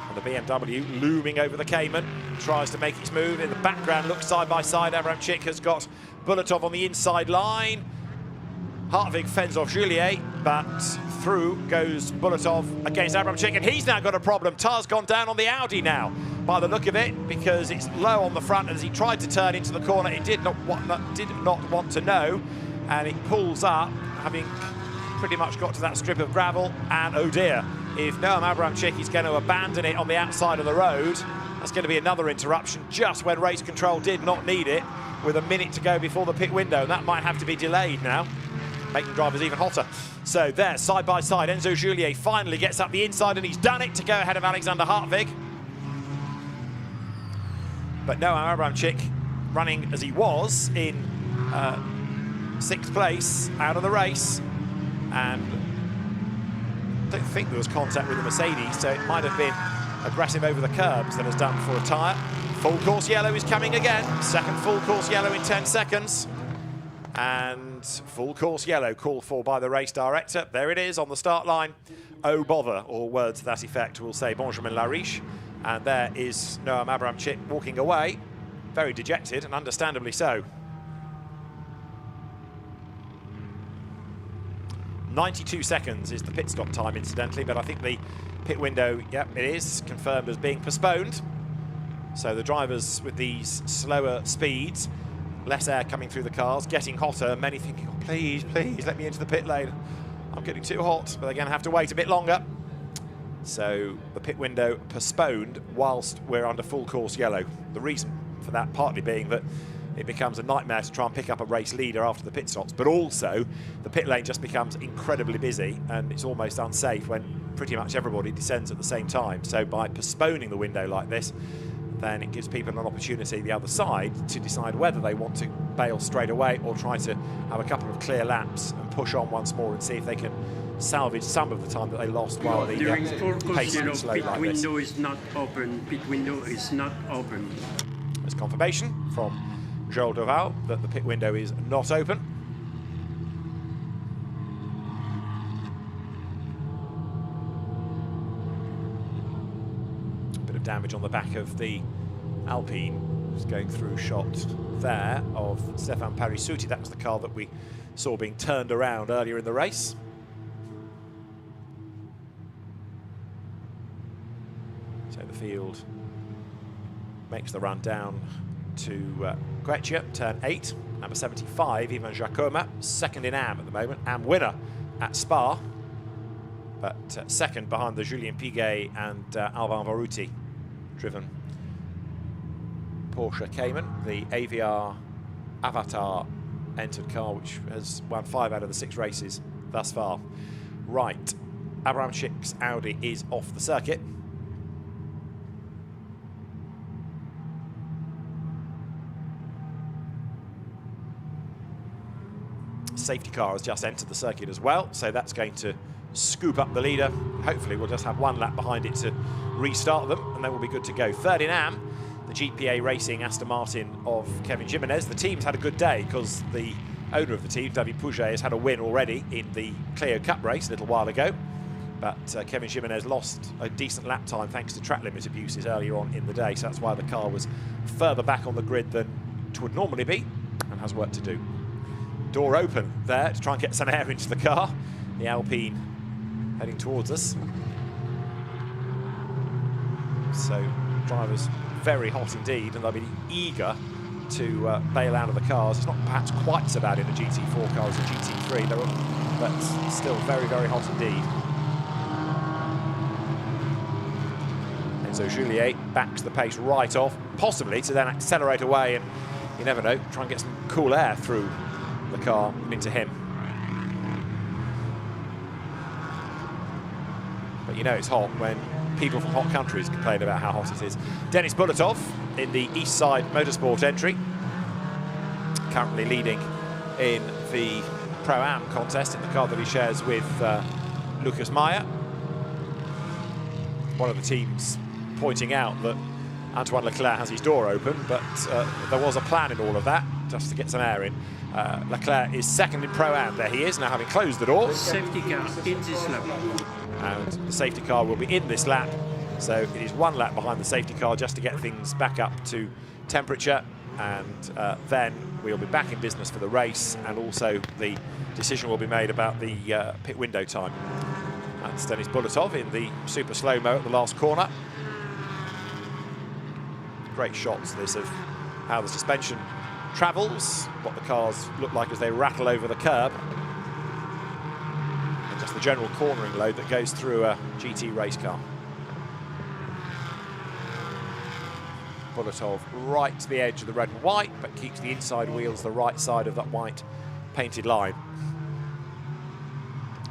And the BMW looming over the Cayman, tries to make its move. In the background, looks side by side. Abramczyk has got Bulatov on the inside line. Hartwig fends off Juliet, but through goes Bulatov against Abramczyk, and he's now got a problem. Tar's gone down on the Audi now, by the look of it, because it's low on the front, and as he tried to turn into the corner, it did not want to know, and it pulls up, having pretty much got to that strip of gravel, and oh dear, if Noam Abramczyk is going to abandon it on the outside of the road, that's going to be another interruption just when race control did not need it, with a minute to go before the pit window, and that might have to be delayed now, making drivers even hotter. So there, side by side, Enzo Juliet finally gets up the inside, and he's done it to go ahead of Alexander Hartwig. But Noam Abramczyk, running as he was in 6th place, out of the race, and I don't think there was contact with the Mercedes, so it might have been aggressive over the curbs that has done for a tyre. Full course yellow is coming again, second full course yellow in 10 seconds. And full course yellow called for by the race director. There it is on the start line. Oh bother, or words to that effect will say Benjamin Lariche. And there is Noam Abramczyk walking away, very dejected, and understandably so. 92 seconds is the pit stop time, incidentally, but I think the pit window, yep, it is confirmed as being postponed. So the drivers with these slower speeds, less air coming through the cars, getting hotter, many thinking, oh, please, please, let me into the pit lane. I'm getting too hot, but they're going to have to wait a bit longer. So the pit window postponed whilst we're under full course yellow. The reason for that partly being that it becomes a nightmare to try and pick up a race leader after the pit stops, but also the pit lane just becomes incredibly busy, and it's almost unsafe when pretty much everybody descends at the same time. So by postponing the window like this, then it gives people an opportunity the other side to decide whether they want to bail straight away or try to have a couple of clear laps and push on once more and see if they can salvage some of the time that they lost while the pace is slow like this. Pit window is not open. Pit window is not open. There's confirmation from Joel Duval that the pit window is not open. Bit of damage on the back of the Alpine Just going through shot there of Stéphane Parisouti. That was the car that we saw being turned around earlier in the race. So the field makes the run down to Quechua, turn 8. Number 75, Ivan Jacoma, second in AM at the moment. AM winner at Spa, but second behind the Julien Piguet and Alvin Varuti driven Porsche Cayman, the AVR Avatar entered car, which has won 5 out of the 6 races thus far. Right, Abramczyk's Audi is off the circuit. Safety car has just entered the circuit as well, so that's going to scoop up the leader. Hopefully we'll just have 1 lap behind it to restart them, and then we'll be good to go. Third in AM, the GPA Racing Aston Martin of Kevin Jimenez. The team's had a good day because the owner of the team, David Pouget, has had a win already in the Clio Cup race a little while ago. But Kevin Jimenez lost a decent lap time thanks to track limit abuses earlier on in the day, so that's why the car was further back on the grid than it would normally be, and has work to do. Door open there to try and get some air into the car. The Alpine heading towards us. So drivers very hot indeed, and they'll be eager to bail out of the cars. It's not perhaps quite so bad in a GT4 car as a GT3, but still very, very hot indeed. Enzo Juliet backs the pace right off, possibly to then accelerate away and, you never know, try and get some cool air through the car into him. But you know it's hot when people from hot countries complain about how hot it is. Denis Bulatov in the East Side Motorsport entry, currently leading in the Pro-Am contest in the car that he shares with Lucas Meyer. One of the teams pointing out that Antoine Leclerc has his door open, but there was a plan in all of that, just to get some air in. Leclerc is second in Pro-Am. There he is, now having closed the door. Safety car in this lap. And the safety car will be in this lap, so it is 1 lap behind the safety car just to get things back up to temperature, and then we'll be back in business for the race, and also the decision will be made about the pit window time. That's Denis Bulatov in the super slow-mo at the last corner. Great shots, this, of how the suspension travels, what the cars look like as they rattle over the curb, and just the general cornering load that goes through a GT race car. Bulatov right to the edge of the red and white, but keeps the inside wheels the right side of that white painted line.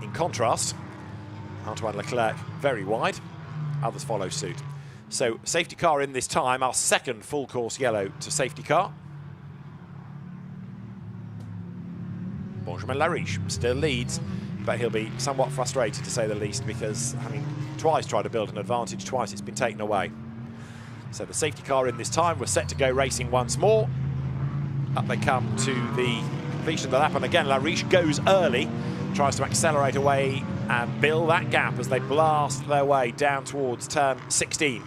In contrast, Antoine Leclerc very wide, others follow suit. So safety car in this time, our second full course yellow to safety car. Benjamin Lariche still leads, but he'll be somewhat frustrated to say the least, because having twice tried to build an advantage, twice it's been taken away. So the safety car in this time, we're set to go racing once more. Up they come to the completion of the lap, and again Lariche goes early, tries to accelerate away and build that gap as they blast their way down towards turn 16.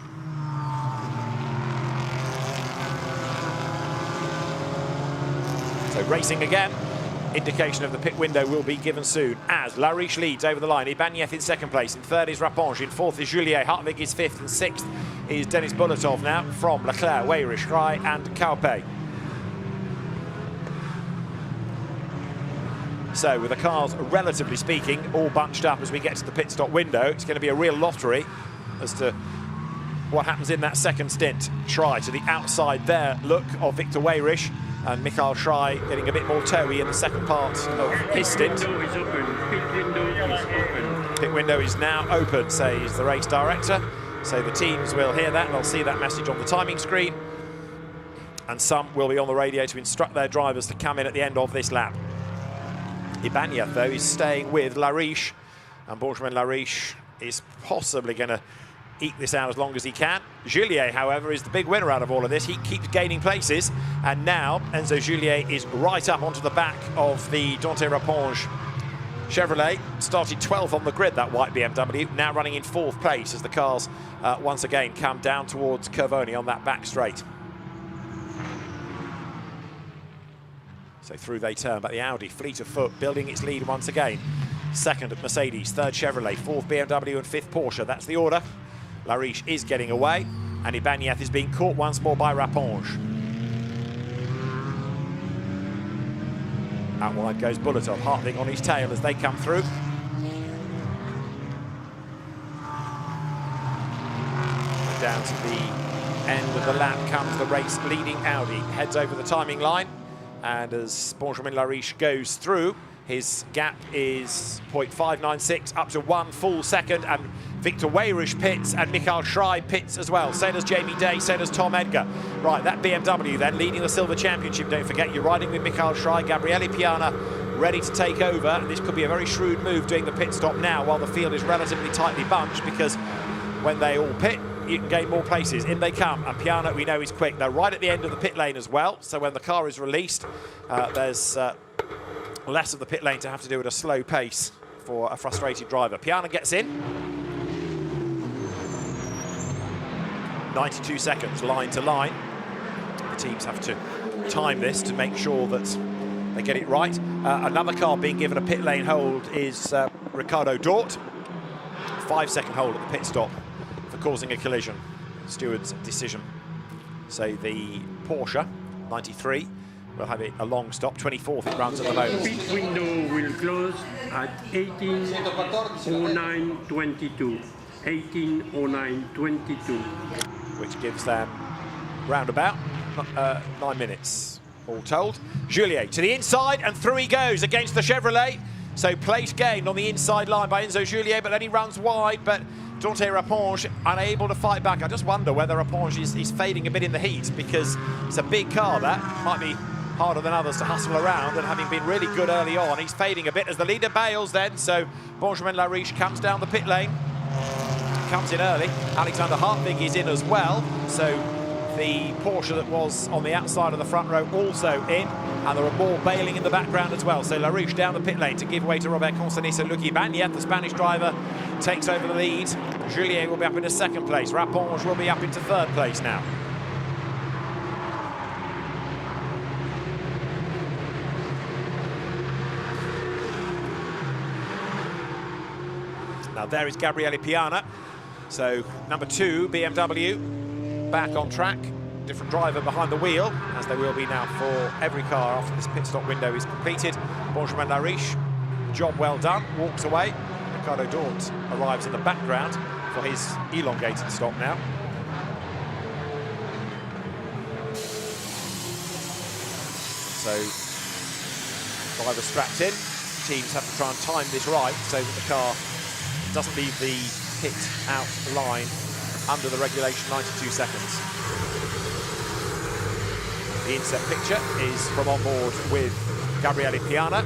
So racing again, indication of the pit window will be given soon as Lariche leads over the line. Ibanez in second place, in third is Rapponge, in fourth is Juliet, Hartwig is fifth, and sixth is Denis Bulatov now from Leclerc, Weyrich, Schrei and Kaupe. So with the cars, relatively speaking, all bunched up as we get to the pit stop window, it's going to be a real lottery as to what happens in that second stint. Schrei to the outside there, look of Victor Weyrich, and Michael Schrei getting a bit more toey in the second part of his stint. Pit window is open. Pit window is open. Pit window is now open, says the race director. So the teams will hear that, and they'll see that message on the timing screen. And some will be on the radio to instruct their drivers to come in at the end of this lap. Ibanez, though, is staying with Lariche, and Benjamin Lariche is possibly going to eke this out as long as he can. Juliet, however, is the big winner out of all of this. He keeps gaining places, and now Enzo Juliet is right up onto the back of the Dante Rapponge Chevrolet. Started 12th on the grid, that white BMW, now running in 4th place as the cars once again come down towards Curvoni on that back straight. So through they turn, but the Audi, fleet of foot, building its lead once again. Second at Mercedes, third Chevrolet, fourth BMW and fifth Porsche. That's the order. Lariche is getting away, and Ibanez is being caught once more by Raponge. Out wide goes Bulletov, Hartwig on his tail as they come through. Down to the end of the lap comes the race leading Audi. Heads over the timing line, and as Benjamin Lariche goes through, his gap is 0.596 up to 1 full second, and Victor Weyrich pits and Michael Schrei pits as well. So does Jamie Day, so does Tom Edgar. Right, that BMW then leading the Silver Championship. Don't forget, you're riding with Michael Schrei, Gabriele Piana ready to take over. And this could be a very shrewd move doing the pit stop now while the field is relatively tightly bunched, because when they all pit, you can gain more places. In they come, and Piana, we know, is quick. They're right at the end of the pit lane as well, so when the car is released, there's less of the pit lane to have to do at a slow pace for a frustrated driver. Piana gets in. 92 seconds, line to line. The teams have to time this to make sure that they get it right. Another car being given a pit lane hold is Ricardo Dort. 5-second hold at the pit stop for causing a collision. Steward's decision. So the Porsche 93 will have it a long stop. 24th it runs at the moment. Pit window will close at 18:09:22. 18:09:22. Which gives them roundabout 9 minutes, all told. Juliet to the inside, and through he goes against the Chevrolet. So place gained on the inside line by Enzo Juliet, but then he runs wide, but Dante Raponge unable to fight back. I just wonder whether Raponge is fading a bit in the heat, because it's a big car that might be harder than others to hustle around, and having been really good early on, he's fading a bit as the leader bails then. So Benjamin Lariche comes down the pit lane. Comes in early. Alexander Hartwig is in as well. So the Porsche that was on the outside of the front row also in, and there are more bailing in the background as well. So Lariche down the pit lane to give way to Robert Constany. So Lucky Ibanez, the Spanish driver, takes over the lead. Juliet will be up into second place. Raponge will be up into third place now. Now there is Gabriele Piana. So number 2, BMW, back on track. Different driver behind the wheel, as they will be now for every car after this pit stop window is completed. Benjamin Lariche, job well done, walks away. Ricardo Dort arrives in the background for his elongated stop now. So, driver strapped in. Teams have to try and time this right so that the car doesn't leave the pit out line under the regulation 92 seconds. The inset picture is from on board with Gabriele Piana,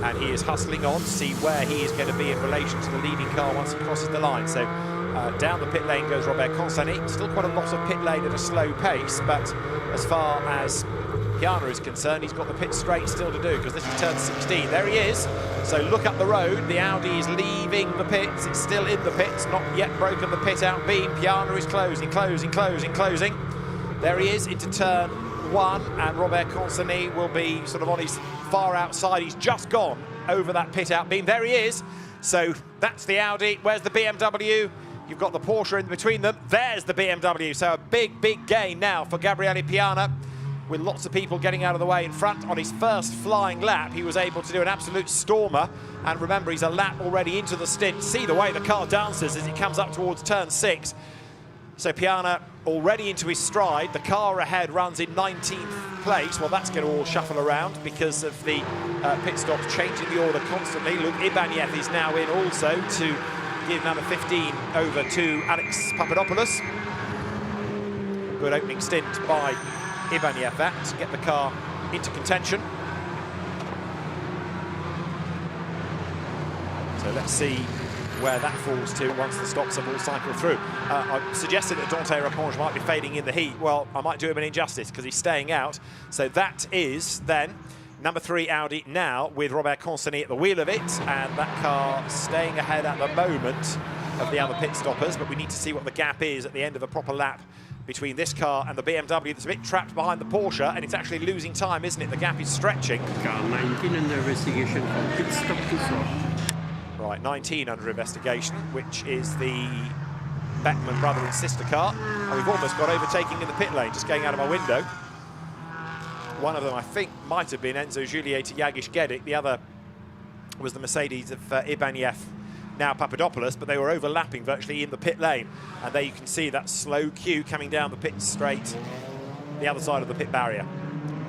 and he is hustling on to see where he is going to be in relation to the leading car once he crosses the line. So down the pit lane goes Robert Constany. Still quite a lot of pit lane at a slow pace, but as far as Piana is concerned, he's got the pit straight still to do, because this is turn 16. There he is. So look up the road. The Audi is leaving the pits. It's still in the pits, not yet broken the pit out beam. Piana is closing. There he is into turn 1, and Robert Constany will be sort of on his far outside. He's just gone over that pit out beam. There he is. So that's the Audi. Where's the BMW? You've got the Porsche in between them. There's the BMW. So a big, big gain now for Gabriele Piana, with lots of people getting out of the way in front. On his first flying lap, he was able to do an absolute stormer. And remember, he's a lap already into the stint. See the way the car dances as it comes up towards turn 6. So Piana already into his stride. The car ahead runs in 19th place. Well, that's going to all shuffle around because of the pit stops changing the order constantly. Look, Ibanez is now in also to give number 15 over to Alex Papadopoulos. Good opening stint by Ibanez that to get the car into contention. So let's see where that falls to once the stops have all cycled through. I suggested that Dante Raponge might be fading in the heat. Well, I might do him an injustice because he's staying out. So that is then number 3 Audi now with Robert Constany at the wheel of it, and that car staying ahead at the moment of the other pit stoppers, but we need to see what the gap is at the end of a proper lap between this car and the BMW that's a bit trapped behind the Porsche, and it's actually losing time, isn't it? The gap is stretching. Car 19 under investigation for pit stop too short. Right, 19 under investigation, which is the Beckman brother and sister car. And we've almost got overtaking in the pit lane, just going out of my window. One of them, I think, might have been Enzo Juliet to Jagish Gedic. The other was the Mercedes of Ibañez, now Papadopoulos, but they were overlapping virtually in the pit lane. And there you can see that slow queue coming down the pit straight, the other side of the pit barrier.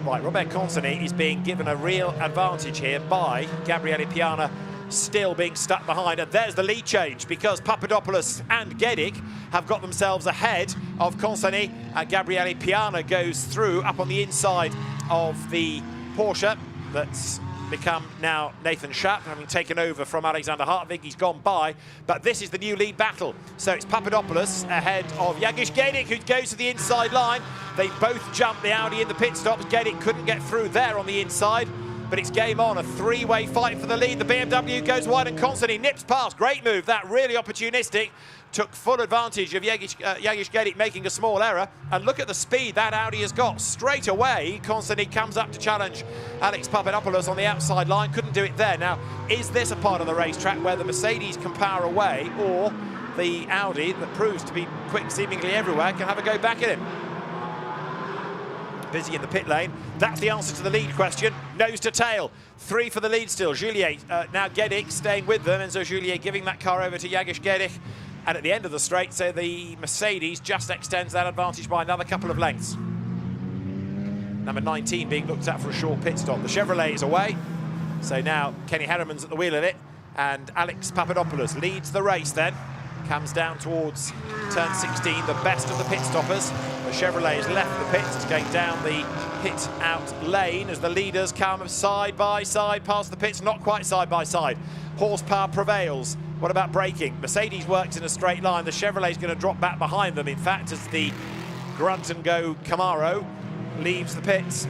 Right, Robert Consonny is being given a real advantage here by Gabriele Piana, still being stuck behind, and there's the lead change because Papadopoulos and Gedic have got themselves ahead of Consonny, and Gabriele Piana goes through up on the inside of the Porsche that's become now Nathan Schaap, having taken over from Alexander Hartwig. He's gone by, but this is the new lead battle. So it's Papadopoulos ahead of Jagish Gedic, who goes to the inside line. They both jumped the Audi in the pit stops. Gedic couldn't get through there on the inside, but it's game on, a three-way fight for the lead. The BMW goes wide and Consonny nips past. Great move, that really opportunistic. Took full advantage of Jagish Gedic making a small error. And look at the speed that Audi has got. Straight away, Consonny comes up to challenge Alex Papadopoulos on the outside line. Couldn't do it there. Now, is this a part of the racetrack where the Mercedes can power away, or the Audi, that proves to be quick seemingly everywhere, can have a go back at him? Busy in the pit lane. That's the answer to the lead question. Nose to tail. 3 for the lead still. Juliet, now Gedic staying with them. Enzo Juliet giving that car over to Jagish Gedic. And at the end of the straight, so the Mercedes just extends that advantage by another couple of lengths. Number 19 being looked at for a short pit stop. The Chevrolet is away. So now Kenny Harriman's at the wheel of it. And Alex Papadopoulos leads the race then. Comes down towards turn 16, the best of the pit stoppers. The Chevrolet has left the pits, it's going down the pit out lane as the leaders come side by side past the pits, not quite side by side. Horsepower prevails. What about braking? Mercedes works in a straight line. The Chevrolet's going to drop back behind them, in fact, as the grunt and go Camaro leaves the pits.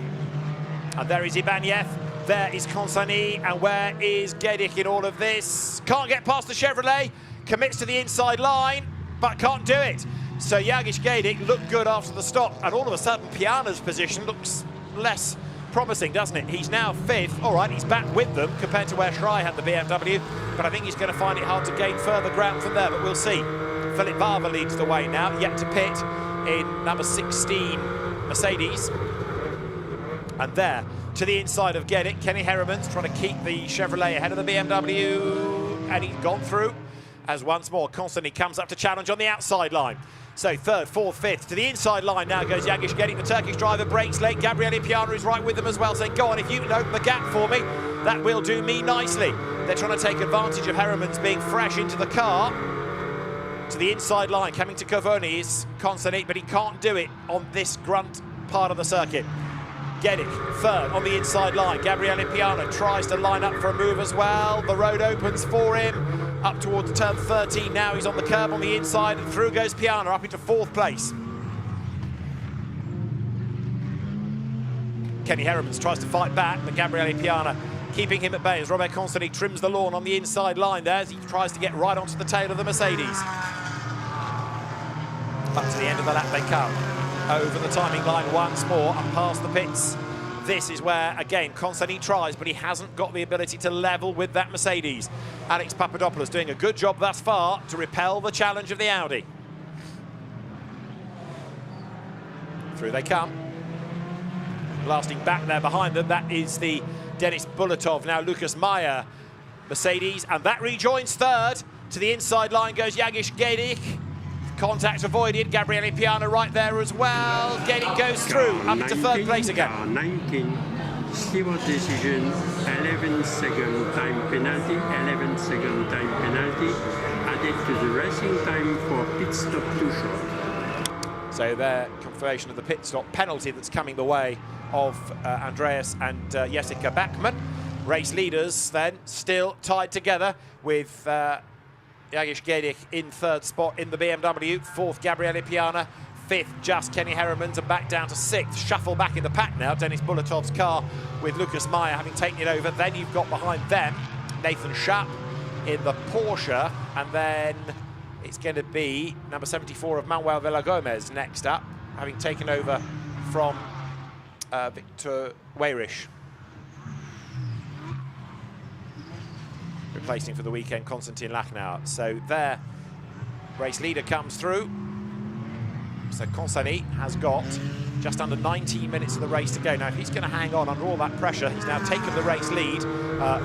And there is Ibañez. There is Consonny. And where is Gedic in all of this? Can't get past the Chevrolet. Commits to the inside line, but can't do it. So Jagish Gedic looked good after the stop, and all of a sudden Piana's position looks less promising, doesn't it? He's now 5th. All right, he's back with them compared to where Schrei had the BMW, but I think he's going to find it hard to gain further ground from there, but we'll see. Philip Barber leads the way now, yet to pit in number 16 Mercedes. And there, to the inside of Gedic, Kenny Harriman's trying to keep the Chevrolet ahead of the BMW, and he's gone through. As once more, Consonny comes up to challenge on the outside line. So 3rd, 4th, 5th. To the inside line now goes Jagish Gedic. The Turkish driver breaks late. Gabriele Piana is right with them as well, saying, go on, if you can open the gap for me, that will do me nicely. They're trying to take advantage of Harriman's being fresh into the car. To the inside line, coming to Cavoni is Consonny, but he can't do it on this grunt part of the circuit. Gedic, 3rd on the inside line. Gabriele Piana tries to line up for a move as well. The road opens for him. Up towards turn 13 now, he's on the curb on the inside, and through goes Piana up into 4th place. Kenny Harriman tries to fight back, but Gabriele Piana keeping him at bay as Robert Consonny trims the lawn on the inside line there as he tries to get right onto the tail of the Mercedes. Up to the end of the lap they come. Over the timing line once more and past the pits. This is where, again, Consonny tries, but he hasn't got the ability to level with that Mercedes. Alex Papadopoulos doing a good job thus far to repel the challenge of the Audi. Through they come. Blasting back there behind them, that is the Denis Bulatov, now Lucas Meyer Mercedes, and that rejoins 3rd. To the inside line goes Jagish Gedic. Contact avoided. Gabriele Piana right there as well. Gedic goes through up into 3rd place again. 19, steward decision, 11-second time penalty, 11-second time penalty, added to the racing time for pit stop too short. So their confirmation of the pit stop penalty that's coming the way of Andreas and Jessica Bachmann. Race leaders then still tied together with Jagish Gedic in 3rd spot in the BMW, 4th Gabriele Piana, 5th just Kenny Harriman's, and back down to 6th. Shuffle back in the pack now, Denis Bulatov's car with Lucas Meyer having taken it over. Then you've got behind them Nathan Schaap in the Porsche, and then it's going to be number 74 of Manuel Villagomez next up, having taken over from Victor Weyrich. Replacing for the weekend Konstantin Lachnauer. So their race leader comes through. So Consani has got just under 19 minutes of the race to go. Now, if he's going to hang on under all that pressure, he's now taken the race lead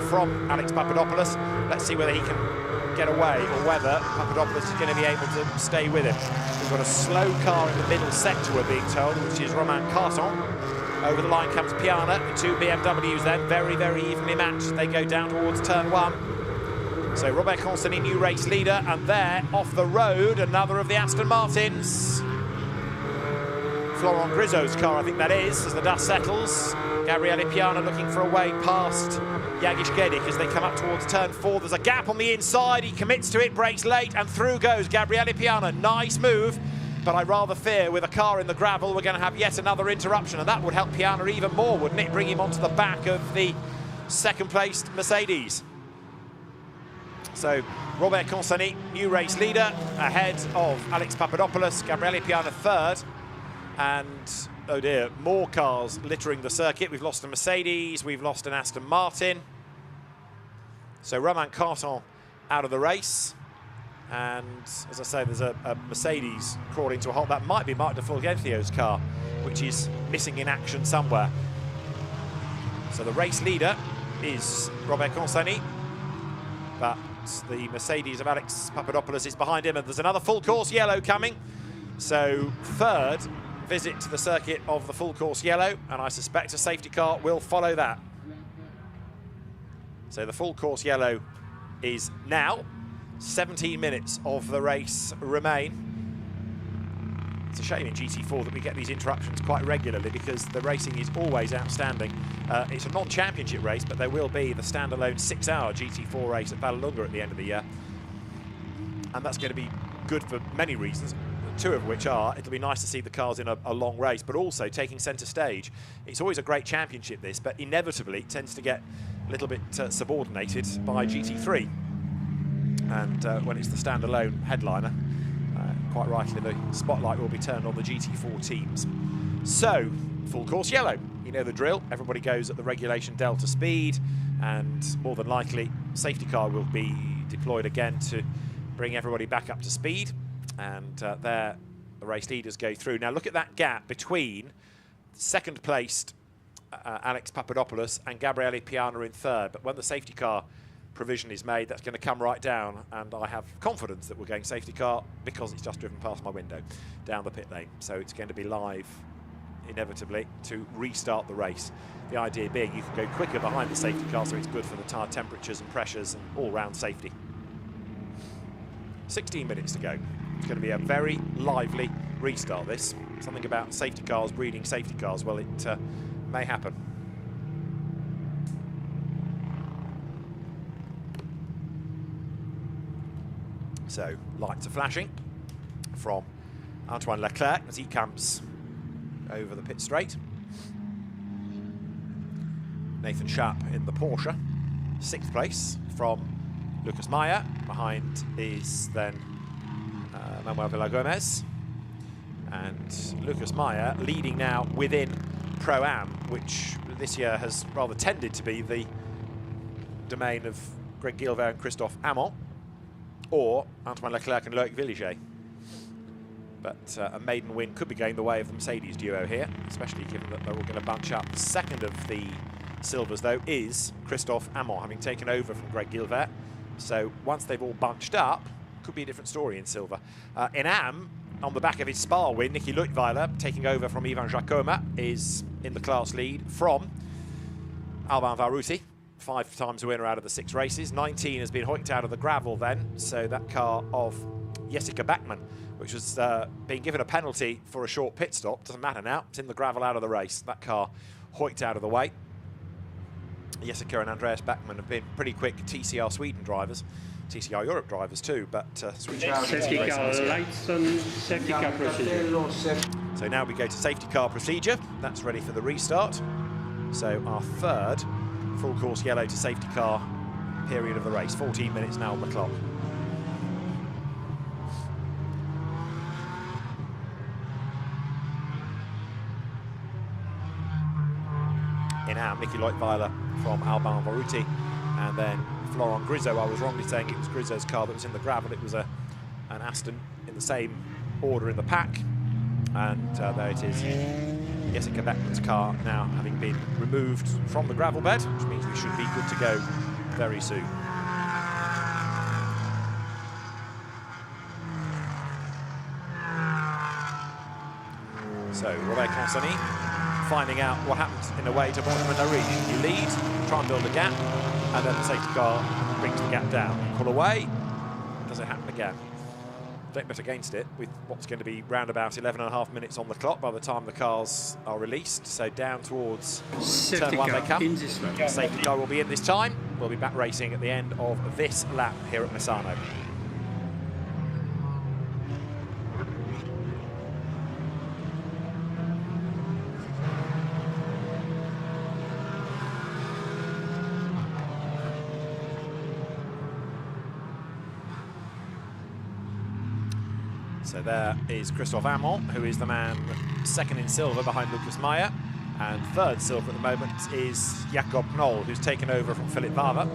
from Alex Papadopoulos. Let's see whether he can get away or whether Papadopoulos is going to be able to stay with him. We've got a slow car in the middle sector, we're being told, which is Romain Carton. Over the line comes Piana, the two BMWs then, very, very evenly matched. They go down towards turn 1. So Robert Consani, new race leader, and there, off the road, another of the Aston Martins. Florent Grisot's car, I think that is, as the dust settles. Gabriele Piana looking for a way past Jagish Gedik as they come up towards turn 4. There's a gap on the inside, he commits to it, brakes late, and through goes Gabriele Piana. Nice move, but I rather fear with a car in the gravel we're going to have yet another interruption, and that would help Piana even more, wouldn't it? Bring him onto the back of the second-placed Mercedes. So Robert Consani, new race leader, ahead of Alex Papadopoulos, Gabriele Piana third. And, oh dear, more cars littering the circuit. We've lost a Mercedes, we've lost an Aston Martin. So Romain Carton out of the race. And, as I say, there's a Mercedes crawling to a halt. That might be Marc de Fulgencio car, which is missing in action somewhere. So the race leader is Robert Consani, but the Mercedes of Alex Papadopoulos is behind him, and there's another full course yellow coming. So third visit to the circuit of the full course yellow, and I suspect a safety car will follow that. So the full course yellow is now. 17 minutes of the race remain. It's a shame in GT4 that we get these interruptions quite regularly because the racing is always outstanding. It's a non-championship race, but there will be the standalone 6-hour GT4 race at Vallelunga at the end of the year. And that's going to be good for many reasons, two of which are it'll be nice to see the cars in a long race, but also taking centre stage. It's always a great championship, this, but inevitably it tends to get a little bit subordinated by GT3. And when it's the standalone headliner, quite rightly the spotlight will be turned on the GT4 teams. So, full course yellow. You know the drill. Everybody goes at the regulation delta speed, and more than likely safety car will be deployed again to bring everybody back up to speed. And there the race leaders go through. Now look at that gap between second placed Alex Papadopoulos and Gabriele Piana in third. But when the safety car provision is made, that's going to come right down, and I have confidence that we're going safety car because it's just driven past my window down the pit lane. So it's going to be live inevitably to restart the race. The idea being you can go quicker behind the safety car, so it's good for the tyre temperatures and pressures and all-round safety. 16 minutes to go. It's going to be a very lively restart, this. Something about safety cars breeding safety cars, well, it may happen. So, lights are flashing from Antoine Leclerc as he comes over the pit straight. Nathan Sharp in the Porsche, 6th place from Lucas Meyer. Behind is then Manuel Villagomez. And Lucas Meyer leading now within Pro-Am, which this year has rather tended to be the domain of Greg Guilbert and Christophe Amont, or Antoine Leclerc and Loic Villiger. But a maiden win could be going the way of the Mercedes duo here, especially given that they're all going to bunch up. The second of the silvers, though, is Christophe Amont, having taken over from Greg Guilbert. So once they've all bunched up, could be a different story in silver. In Am, on the back of his Spa win, Nicky Leutwiler, taking over from Ivan Jacoma, is in the class lead from Alban Varuti. 5 times a winner out of the 6 races. 19 has been hoiked out of the gravel then, so that car of Jessica Backman, which was being given a penalty for a short pit stop, doesn't matter now, it's in the gravel out of the race. That car hoiked out of the way. Jessica and Andreas Backman have been pretty quick TCR Sweden drivers, TCR Europe drivers too, but switching out safety car lights on, safety car procedure. So now we go to safety car procedure. That's ready for the restart. So our third full course yellow to safety car period of the race. 14 minutes now on the clock. out. Mickey Leutwiler from Alban Varuti, and then Florent Grisot. I was wrongly saying it was Grisot's car that was in the gravel. It was an Aston in the same order in the pack, and there it is. Jessica Beckman's car now having been removed from the gravel bed, which means we should be good to go very soon. So Robert Consani finding out what happens in the way to bottom and no reach. You lead, try and build a gap, and then the safety car brings the gap down. Pull away, does it happen again? Don't bet against it with what's going to be round about 11.5 minutes on the clock by the time the cars are released. So down towards turn one they come. Safety car will be in this time. We'll be back racing at the end of this lap here at Misano. So there is Christophe Amont, who is the man second in silver behind Lucas Meyer. And third silver at the moment is Jakob Knoll, who's taken over from Philippe Vava.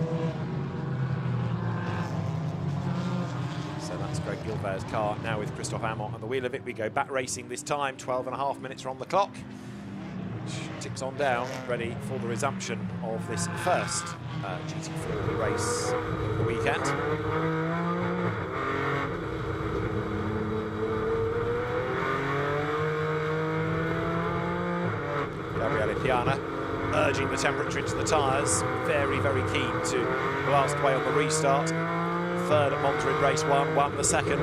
So that's Greg Gilbert's car now with Christophe Amont on the wheel of it. We go back racing this time, 12.5 minutes are on the clock, which ticks on down, ready for the resumption of this first GT4 race of the weekend. Piana urging the temperature into the tyres, very, very keen to blast away on the restart. Third at Monza in race one, won the second.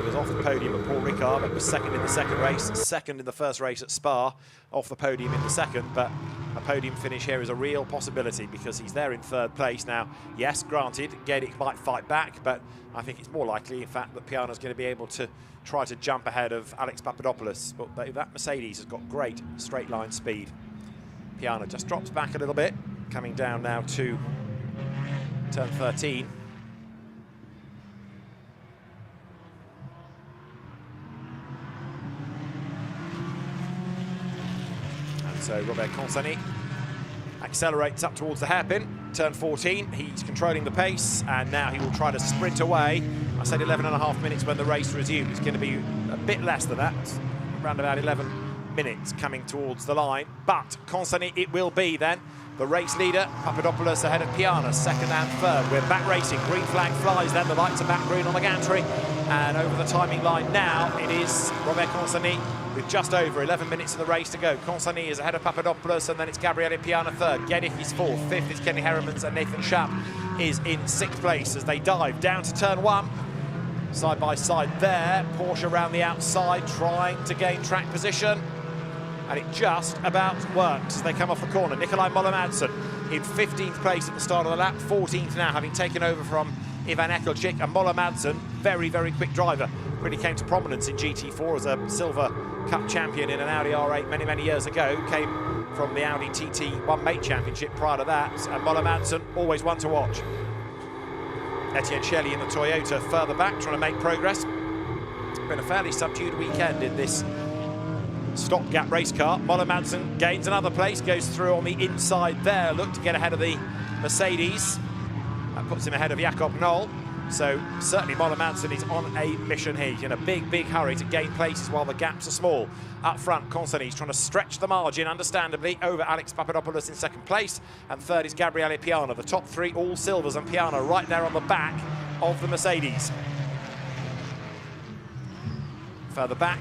Was off the podium at Paul Ricard, but was second in the second race, second in the first race at Spa, off the podium in the second. But a podium finish here is a real possibility because he's there in third place now. Yes, granted, Gedic might fight back, but I think it's more likely, in fact, that Piana's going to be able to try to jump ahead of Alex Papadopoulos. But that Mercedes has got great straight line speed. Piana just drops back a little bit, coming down now to turn 13. And so Robert Consani accelerates up towards the hairpin. Turn 14, he's controlling the pace, and now he will try to sprint away. I said 11.5 minutes when the race resumed. It's going to be a bit less than that, around about 11 minutes coming towards the line, but Consani it will be then. The race leader, Papadopoulos, ahead of Piana, second and third. We're back racing, green flag flies then, the lights are back green on the gantry, and over the timing line now, it is Robert Consani with just over 11 minutes of the race to go. Consani is ahead of Papadopoulos, and then it's Gabriele Piana third. Gedic is fourth, fifth is Kenny Heremans, and Nathan Schaap is in sixth place as they dive down to turn one. Side by side there, Porsche around the outside trying to gain track position. And it just about works as they come off the corner. Nikolai Molomadsen in 15th place at the start of the lap, 14th now, having taken over from Ivan Ekelchik. And Molomadsen, very, very quick driver, really came to prominence in GT4 as a Silver Cup champion in an Audi R8 many, many years ago. Came from the Audi TT1 Mate Championship prior to that. And Molomadsen, always one to watch. Etienne Shelley in the Toyota further back, trying to make progress. Been a fairly subdued weekend in this stopgap race car. Molomadsen gains another place, goes through on the inside there, look to get ahead of the Mercedes. That puts him ahead of Jakob Knoll. So certainly Molomadsen is on a mission here. He's in a big, big hurry to gain places while the gaps are small. Up front, Consani's trying to stretch the margin, understandably, over Alex Papadopoulos in second place. And third is Gabriele Piana. The top three, all silvers, and Piana right there on the back of the Mercedes. Further back,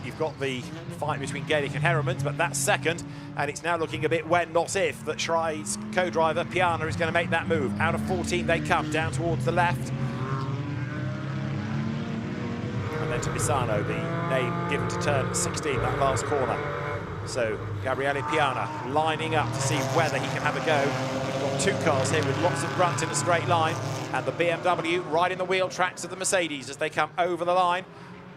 you've got the fight between Gedic and Heremans, but that's second, and it's now looking a bit when, not if, that Schrei's co-driver Piana is going to make that move. Out of 14 they come, down towards the left. And then to Misano, the name given to turn 16, that last corner. So Gabriele Piana lining up to see whether he can have a go. We've got two cars here with lots of grunt in a straight line, and the BMW right in the wheel tracks of the Mercedes as they come over the line.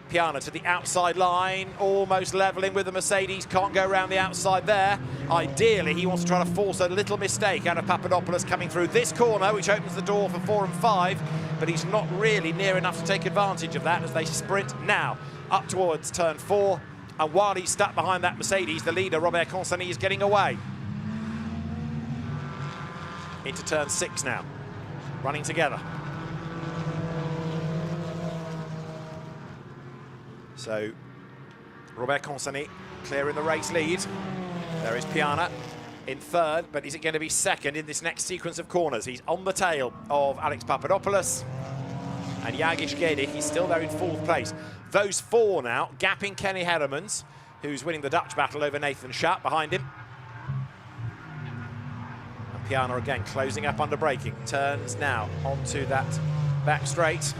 Piana to the outside line, almost levelling with the Mercedes, can't go around the outside there. Ideally, he wants to try to force a little mistake out of Papadopoulos coming through this corner, which opens the door for 4 and 5, but he's not really near enough to take advantage of that as they sprint now up towards turn 4. And while he's stuck behind that Mercedes, the leader, Robert Consani, is getting away. into turn 6 now. Running together. So, Robert Consani clearing the race lead. There is Piana in third, but is it going to be second in this next sequence of corners? He's on the tail of Alex Papadopoulos. And Jagish Gedik, he's still there in 4th place. Those 4 now, gapping Kenny Heremans, who's winning the Dutch battle over Nathan Schaap behind him. And Piana again closing up under braking. Turns now onto that back straight.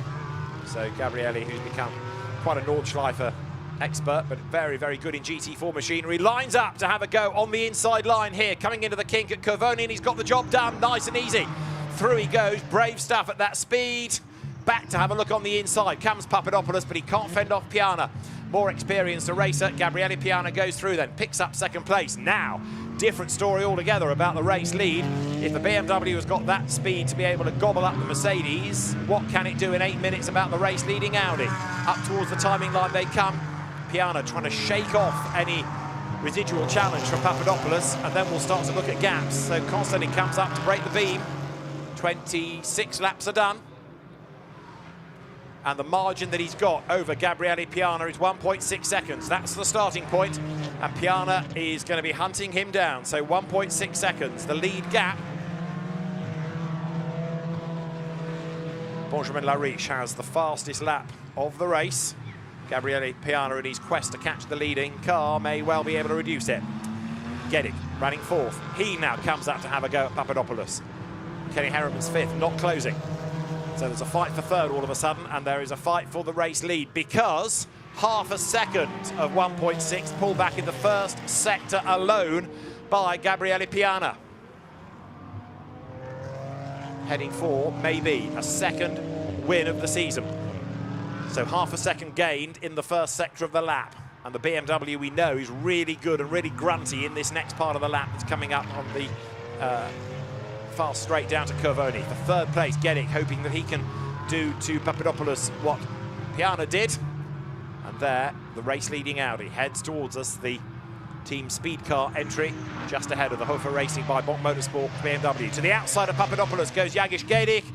So Gabriele, who's become quite a Nordschleifer expert, but very, very good in GT4 machinery, lines up to have a go on the inside line here, coming into the kink at Curvoni, and he's got the job done, nice and easy. Through he goes, brave stuff at that speed. Back to have a look on the inside, comes Papadopoulos, but he can't fend off Piana. More experienced a racer, Gabriele Piana goes through then, picks up 2nd place. Now, different story altogether about the race lead. If the BMW has got that speed to be able to gobble up the Mercedes, what can it do in 8 minutes about the race leading Audi? Up towards the timing line they come. Piana trying to shake off any residual challenge from Papadopoulos, and then we'll start to look at gaps. So Constantine comes up to break the beam. 26 laps are done. And the margin that he's got over Gabriele Piana is 1.6 seconds. That's the starting point, and Piana is going to be hunting him down. So 1.6 seconds, the lead gap. Benjamin Lariche has the fastest lap of the race. Gabriele Piana, in his quest to catch the leading car, may well be able to reduce it. Gedik running 4th. He now comes up to have a go at Papadopoulos. Kenny Heremans 5th, not closing. So there's a fight for 3rd all of a sudden, and there is a fight for the race lead because half a second of 1.6 pulled back in the 1st sector alone by Gabriele Piana. Heading for maybe a 2nd win of the season. So half a second gained in the 1st sector of the lap. And the BMW, we know, is really good and really grunty in this next part of the lap that's coming up on the fast straight down to Curvoni. The 3rd place, Gedik, hoping that he can do to Papadopoulos what Piana did. And there, the race-leading Audi heads towards us, the team speed car entry, just ahead of the Hofer Racing by Bonk Motorsport BMW. To the outside of Papadopoulos goes Jagish Gedik.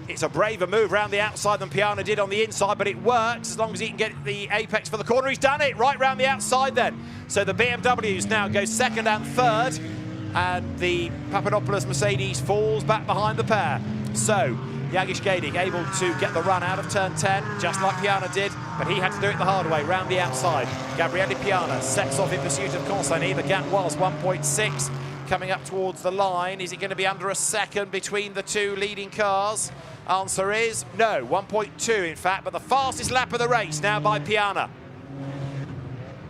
It's a braver move around the outside than Piana did on the inside, but it works as long as he can get the apex for the corner. He's done it right round the outside then. So the BMWs now go 2nd and 3rd, and the Papadopoulos Mercedes falls back behind the pair. So Jagish Gedik able to get the run out of turn 10, just like Piana did, but he had to do it the hard way, round the outside. Gabriele Piana sets off in pursuit of Consani. The gap was 1.6. Coming up towards the line, is it going to be under a second between the 2 leading cars? Answer is no, 1.2 in fact, but the fastest lap of the race now by Piana.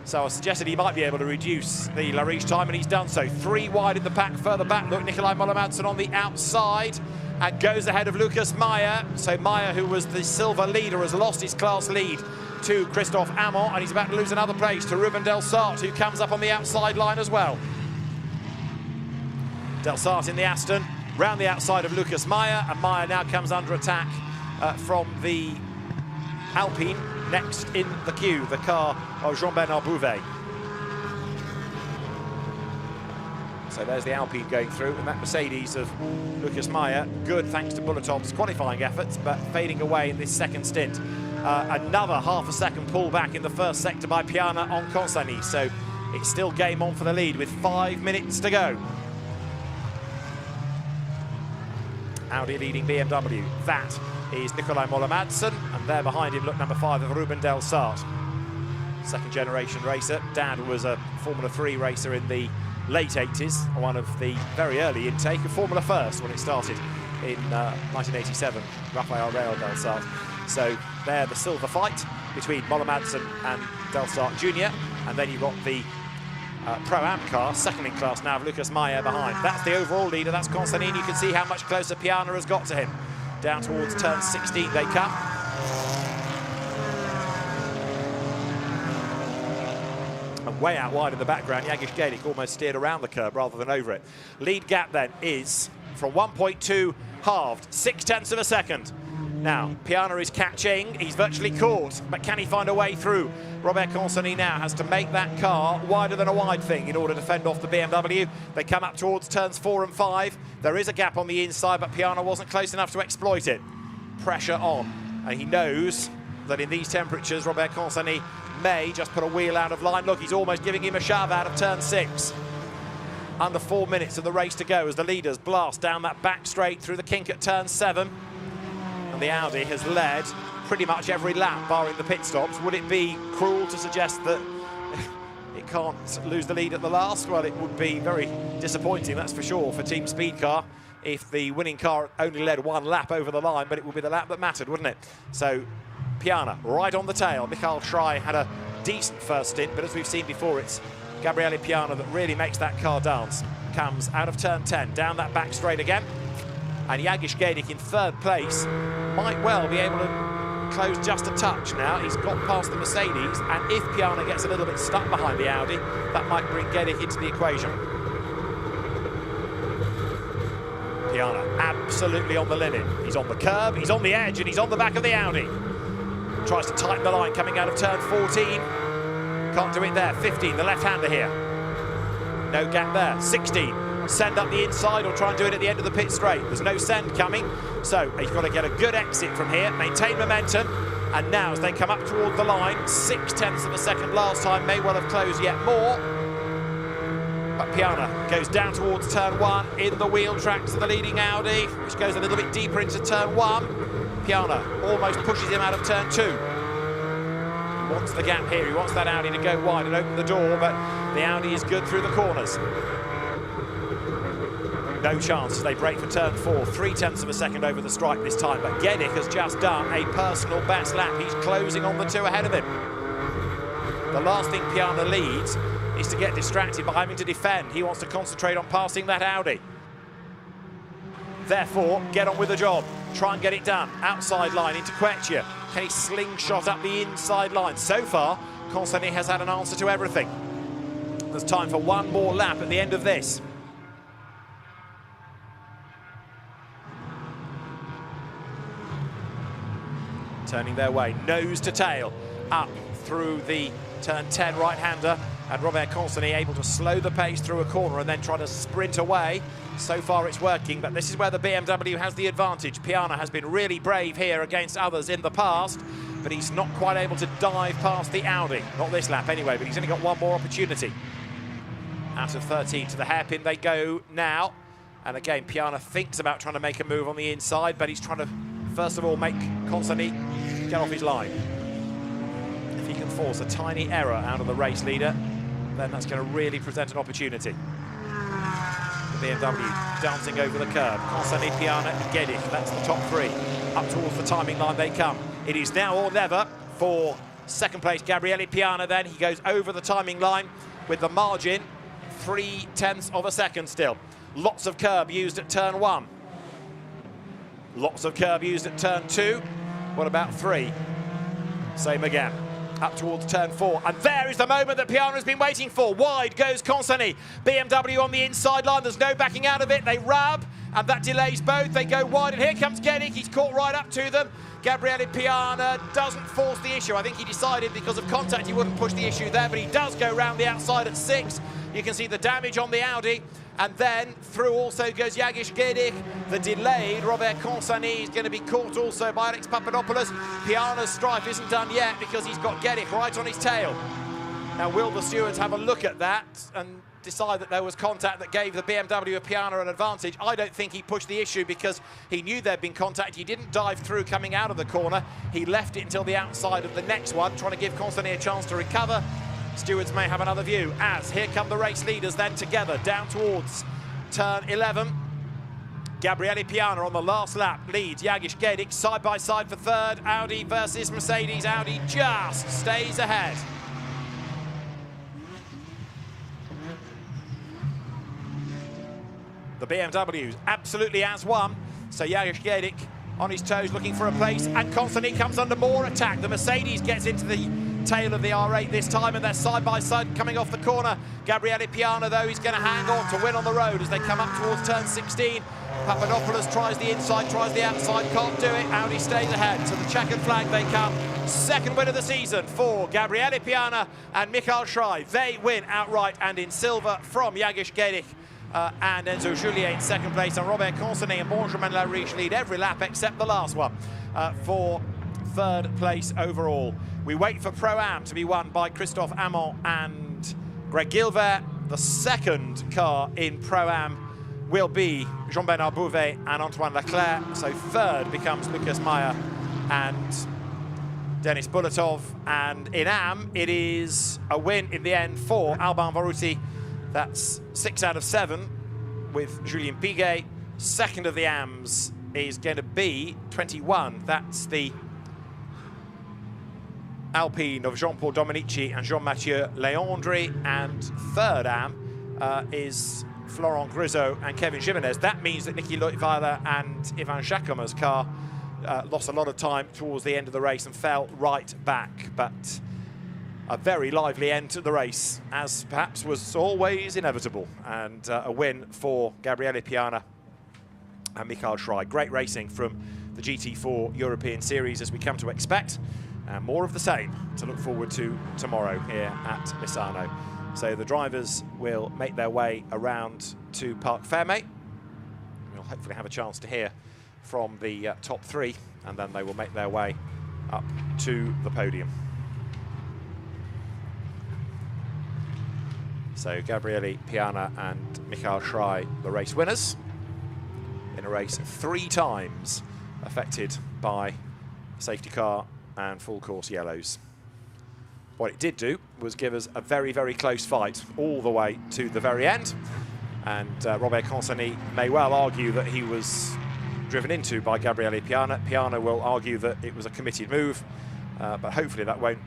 So I suggested he might be able to reduce the Lariche time, and he's done so. 3 wide in the pack, further back, look, Nikolai Molomadsen on the outside, and goes ahead of Lucas Meyer. So Meyer, who was the silver leader, has lost his class lead to Christophe Amon, and he's about to lose another place to Ruben Delsart, who comes up on the outside line as well. Delsart in the Aston, round the outside of Lucas Meyer, and Meyer now comes under attack from the Alpine next in the queue, the car of Jean-Bernard Bouvet. So there's the Alpine going through, and that Mercedes of Lucas Meyer, good thanks to Bulatov's qualifying efforts, but fading away in this 2nd stint. Another half a second pull back in the 1st sector by Piana on Consani, so it's still game on for the lead with 5 minutes to go. Audi leading BMW. That is Nikolai Molomadsen, and there behind him, look, number 5 of Ruben Delsart. 2nd generation racer. Dad was a Formula 3 racer in the late 80s, one of the very early intake of Formula First when it started in 1987, Rafael Real Delsart. So there, the silver fight between Molomadsen and Delsart Jr., and then you've got the Pro-Am car, 2nd in class now of Lucas Meyer behind. That's the overall leader, that's Constantine. You can see how much closer Piana has got to him. Down towards turn 16 they come. And way out wide in the background, Jagish Gedik almost steered around the curb rather than over it. Lead gap then is from 1.2 halved, 0.6 of a second. Now, Piana is catching, he's virtually caught, but can he find a way through? Robert Consani now has to make that car wider than a wide thing in order to fend off the BMW. They come up towards turns 4 and 5. There is a gap on the inside, but Piana wasn't close enough to exploit it. Pressure on, and he knows that in these temperatures, Robert Consani may just put a wheel out of line. Look, he's almost giving him a shove out of turn 6. Under 4 minutes of the race to go as the leaders blast down that back straight through the kink at turn 7. And the Audi has led pretty much every lap, barring the pit stops. Would it be cruel to suggest that it can't lose the lead at the last? Well, it would be very disappointing, that's for sure, for Team Speedcar if the winning car only led 1 lap over the line, but it would be the lap that mattered, wouldn't it? So, Piana right on the tail. Michael Schrei had a decent first stint, but as we've seen before, it's Gabriele Piana that really makes that car dance. Comes out of turn 10, down that back straight again. And Jagiš Gedik in 3rd place might well be able to close just a touch now. He's got past the Mercedes, and if Piana gets a little bit stuck behind the Audi, that might bring Gedik into the equation. Piana absolutely on the limit. He's on the curb, he's on the edge, and he's on the back of the Audi. Tries to tighten the line coming out of turn 14. Can't do it there. 15, the left-hander here. No gap there. 16. Send up the inside or try and do it at the end of the pit straight. There's no send coming, so he's got to get a good exit from here, maintain momentum, and now as they come up toward the line, 0.6 of a second last time, may well have closed yet more. But Piana goes down towards turn 1 in the wheel tracks of the leading Audi, which goes a little bit deeper into turn 1. Piana almost pushes him out of turn 2. He wants the gap here, he wants that Audi to go wide and open the door, but the Audi is good through the corners. No chance as they break for turn 4, 0.3 of a second over the stripe this time, but Gedik has just done a personal best lap. He's closing on the 2 ahead of him. The last thing Piana needs is to get distracted by having to defend. He wants to concentrate on passing that Audi. Therefore, get on with the job. Try and get it done. Outside line into Quechia. Can he slingshot up the inside line? So far, Consani has had an answer to everything. There's time for 1 more lap at the end of this. Turning their way, nose to tail, up through the turn 10 right-hander, and Robert Consani able to slow the pace through a corner and then try to sprint away. So far it's working, but this is where the BMW has the advantage. Piana has been really brave here against others in the past, but he's not quite able to dive past the Audi. Not this lap anyway, but he's only got 1 more opportunity. Out of 13 to the hairpin they go now. And again, Piana thinks about trying to make a move on the inside, but he's trying to, first of all, make Consani get off his line. If he can force a tiny error out of the race leader, then that's going to really present an opportunity. The BMW dancing over the curb. Consani, Piana, Gedik, that's the top 3. Up towards the timing line they come. It is now or never for 2nd place Gabriele Piana then. He goes over the timing line with the margin, 0.3 of a second still. Lots of curb used at turn 1. Lots of curb used at turn 2. What about 3? Same again. Up towards turn 4. And there is the moment that Piana has been waiting for. Wide goes Consani. BMW on the inside line. There's no backing out of it. They rub, and that delays both. They go wide, and here comes Gedik. He's caught right up to them. Gabriele Piana doesn't force the issue. I think he decided because of contact he wouldn't push the issue there, but he does go round the outside at 6. You can see the damage on the Audi. And then through also goes Jagiš Gedik. The delayed Robert Consani is going to be caught also by Alex Papadopoulos. Piana's strife isn't done yet because he's got Gedik right on his tail. Now, will the stewards have a look at that and decide that there was contact that gave the BMW of Piana an advantage? I don't think he pushed the issue because he knew there'd been contact. He didn't dive through coming out of the corner. He left it until the outside of the next one, trying to give Consani a chance to recover. Stewards may have another view as here come the race leaders then together down towards turn 11. Gabriele Piana on the last lap leads Jagiš Gedik side by side for 3rd. Audi versus Mercedes. Audi just stays ahead. The BMWs absolutely as one. So Jagiš Gedik on his toes looking for a place, and Consani comes under more attack. The Mercedes gets into the tail of the R8 this time, and they're side by side coming off the corner. Gabriele Piana, though, he's going to hang on to win on the road as they come up towards turn 16. Papadopoulos tries the inside, tries the outside, can't do it. Audi stays ahead. To the checkered flag they come. Second win of the season for Gabriele Piana and Michael Schrei. They win outright and in silver from Jagish Gedich and Enzo Juliet in second place, and Robert Consonet and Benjamin Lariche lead every lap except the last one for third place overall. We wait for Pro-Am to be won by Christophe Amon and Greg Gilbert. The second car in Pro-Am will be Jean-Bernard Bouvet and Antoine Leclerc. So third becomes Lucas Meyer and Denis Bulatov. And in Am, it is a win in the end for Alban Varuti. That's 6 out of 7 with Julien Piguet. Second of the Ams is going to be 21. That's the Alpine of Jean-Paul Dominici and Jean-Mathieu Leandri. And third Am is Florent Grisot and Kevin Jimenez. That means that Niki Leutwiler and Ivan Jacquemin's car lost a lot of time towards the end of the race and fell right back. But a very lively end to the race, as perhaps was always inevitable. And a win for Gabriele Piana and Michael Schrei. Great racing from the GT4 European Series, as we come to expect. And more of the same to look forward to tomorrow here at Misano. So the drivers will make their way around to Parc Fermé. We'll hopefully have a chance to hear from the top three, and then they will make their way up to the podium. So Gabriele Piana and Michael Schrei, the race winners, in a race 3 times affected by safety car and full course yellows. What it did do was give us a very, very close fight all the way to the very end. And Robert Consonet may well argue that he was driven into by Gabriele Piana. Piana will argue that it was a committed move, but hopefully that won't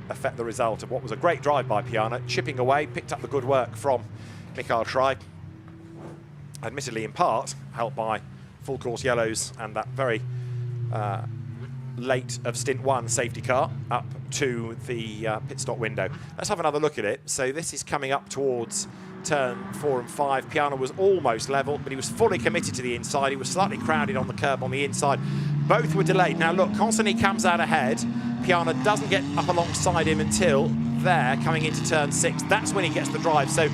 affect the result of what was a great drive by Piana, chipping away, picked up the good work from Michael Schrei, admittedly in part helped by full course yellows and that very late of stint 1 safety car up to the pit stop window. Let's have another look at it. So this is coming up towards turn 4 and 5. Piana was almost level, but he was fully committed to the inside. He was slightly crowded on the curb on the inside. Both were delayed. Now look, Consonet comes out ahead. Piana doesn't get up alongside him until there, coming into turn 6. That's when he gets the drive. So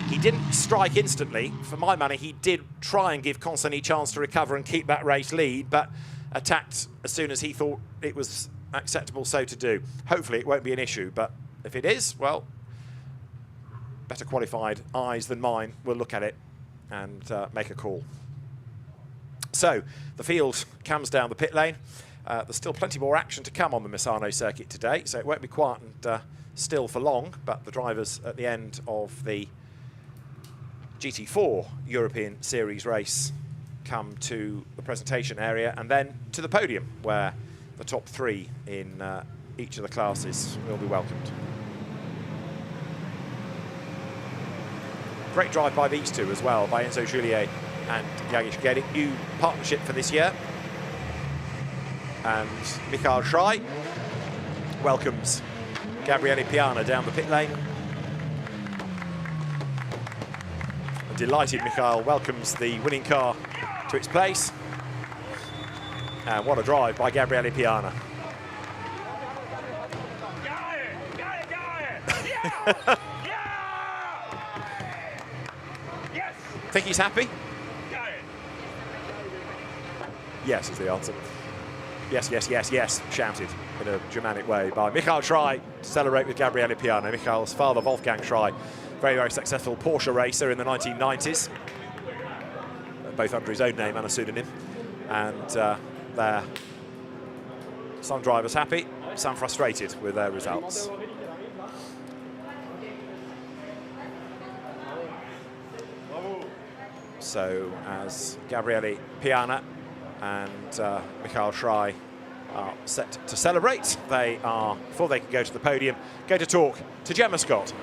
he didn't strike instantly. For my money, he did try and give Consonet a chance to recover and keep that race lead, but attacked as soon as he thought it was acceptable so to do. Hopefully it won't be an issue, but if it is, well, better qualified eyes than mine will look at it and make a call. So the field comes down the pit lane. There's still plenty more action to come on the Misano circuit today, so it won't be quiet and still for long, but the drivers at the end of the GT4 European Series race come to the presentation area and then to the podium, where the top 3 in each of the classes will be welcomed. Great drive by these two as well, by Enzo Juliet and Jagish Gedich. New partnership for this year. And Michael Schrei welcomes Gabriele Piana down the pit lane. A delighted Michael welcomes the winning car to its place. And what a drive by Gabriele Piana. Think he's happy? Yes is the answer. Yes, yes, yes, yes, shouted in a Germanic way by Michael Schrei to celebrate with Gabriele Piana. Michael's father, Wolfgang Schrei, very, very successful Porsche racer in the 1990s, both under his own name and a pseudonym. And there, some drivers happy, some frustrated with their results. So as Gabriele Piana and Michael Schrei are set to celebrate, they are, before they can go to the podium, going to talk to Gemma Scott.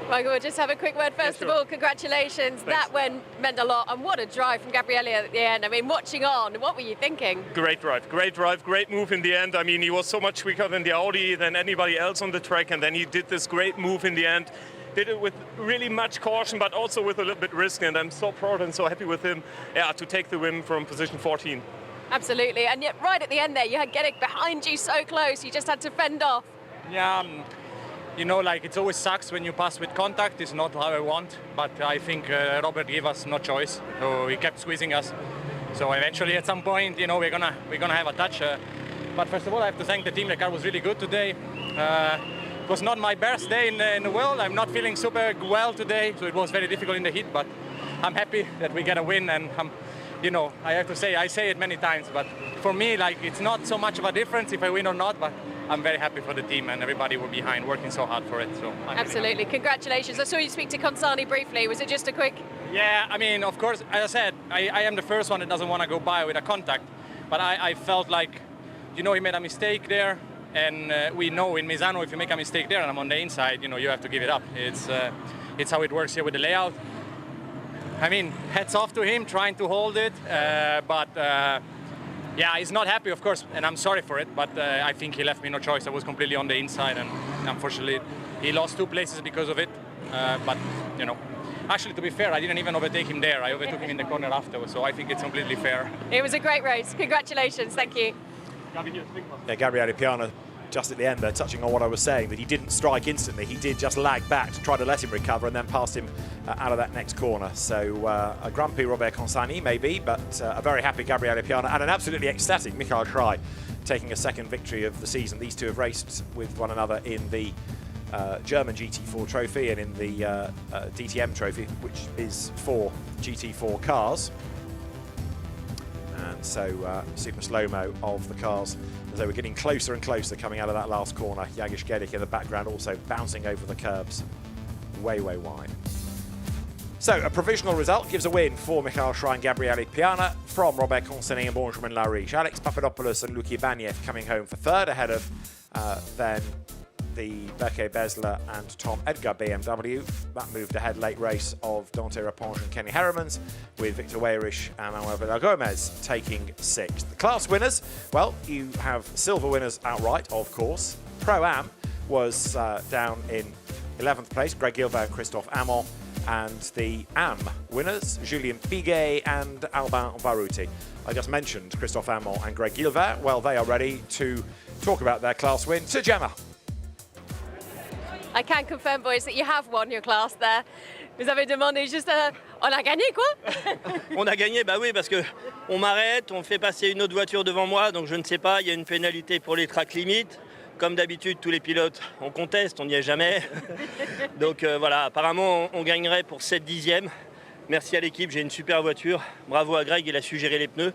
Michael, we'll just have a quick word first of all. Congratulations. Thanks. That meant a lot. And what a drive from Gabriele at the end. I mean, watching on, what were you thinking? Great drive, great move in the end. I mean, he was so much quicker than the Audi, than anybody else on the track, and then he did this great move in the end. Did it with really much caution, but also with a little bit risk, and I'm so proud and so happy with him, to take the win from position 14. Absolutely. And yet right at the end there, you had Gedek behind you so close, you just had to fend off. Yeah, you know, like it always sucks when you pass with contact. It's not how I want, but I think Robert gave us no choice, so he kept squeezing us. So eventually, at some point, you know, we're gonna have a touch. But first of all, I have to thank the team. The car was really good today. It was not my best day in the world. I'm not feeling super well today, so it was very difficult in the heat. But I'm happy that we get a win, and you know, I have to say, I say it many times, but for me, like, it's not so much of a difference if I win or not. But I'm very happy for the team, and everybody were behind, working so hard for it. So I'm Absolutely. really Congratulations. I saw you speak to Consani briefly. Was it just a quick? Yeah, I mean, of course, as I said, I am the first one that doesn't want to go by with a contact. But I felt like, you know, he made a mistake there. And we know in Misano, if you make a mistake there and I'm on the inside, you know, you have to give it up. It's how it works here with the layout. I mean, hats off to him trying to hold it. Yeah, he's not happy, of course, and I'm sorry for it, but I think he left me no choice. I was completely on the inside, and unfortunately, he lost 2 places because of it. But, you know, actually, to be fair, I didn't even overtake him there. I overtook him in the corner afterwards, so I think it's completely fair. It was a great race. Congratulations. Thank you. Yeah, Gabriele Piana, just at the end there, touching on what I was saying, that he didn't strike instantly. He did just lag back to try to let him recover and then passed him out of that next corner. So a grumpy Robert Consani, maybe, but a very happy Gabriele Piana and an absolutely ecstatic Michael Schrei taking a second victory of the season. These two have raced with one another in the German GT4 trophy and in the DTM trophy, which is for GT4 cars. And so super slow-mo of the cars as they were getting closer and closer coming out of that last corner. Jagish Gedek in the background also bouncing over the curbs way, way wide. So a provisional result gives a win for Michael Schrei and Gabriele Piana from Robert Consani and Benjamin Lariche. Alex Papadopoulos and Luki Baniev coming home for third ahead of then the Berke Besler and Tom Edgar BMW. That moved ahead late race of Dante Raponge and Kenny Heremans, with Victor Weyrich and Manuel Villar Gomez taking sixth. The class winners, well, you have silver winners outright, of course. Pro-Am was down in 11th place, Greg Gilbert and Christophe Amon. And the Am winners, Julien Piguet and Albin Baruti. I just mentioned Christophe Amon and Greg Gilbert. Well, they are ready to talk about their class win. To Gemma. I can confirm, boys, that you have won your class there. Vous avez demandé juste on a gagné, quoi? On a gagné, bah oui, parce que on m'arrête, on fait passer une autre voiture devant moi, donc je ne sais pas, il y a une pénalité pour les track limits. Comme d'habitude, tous les pilotes, on conteste, on n'y est jamais. Donc voilà, apparemment, on gagnerait pour 7 dixièmes. Merci à l'équipe, j'ai une super voiture. Bravo à Greg, il a su gérer les pneus.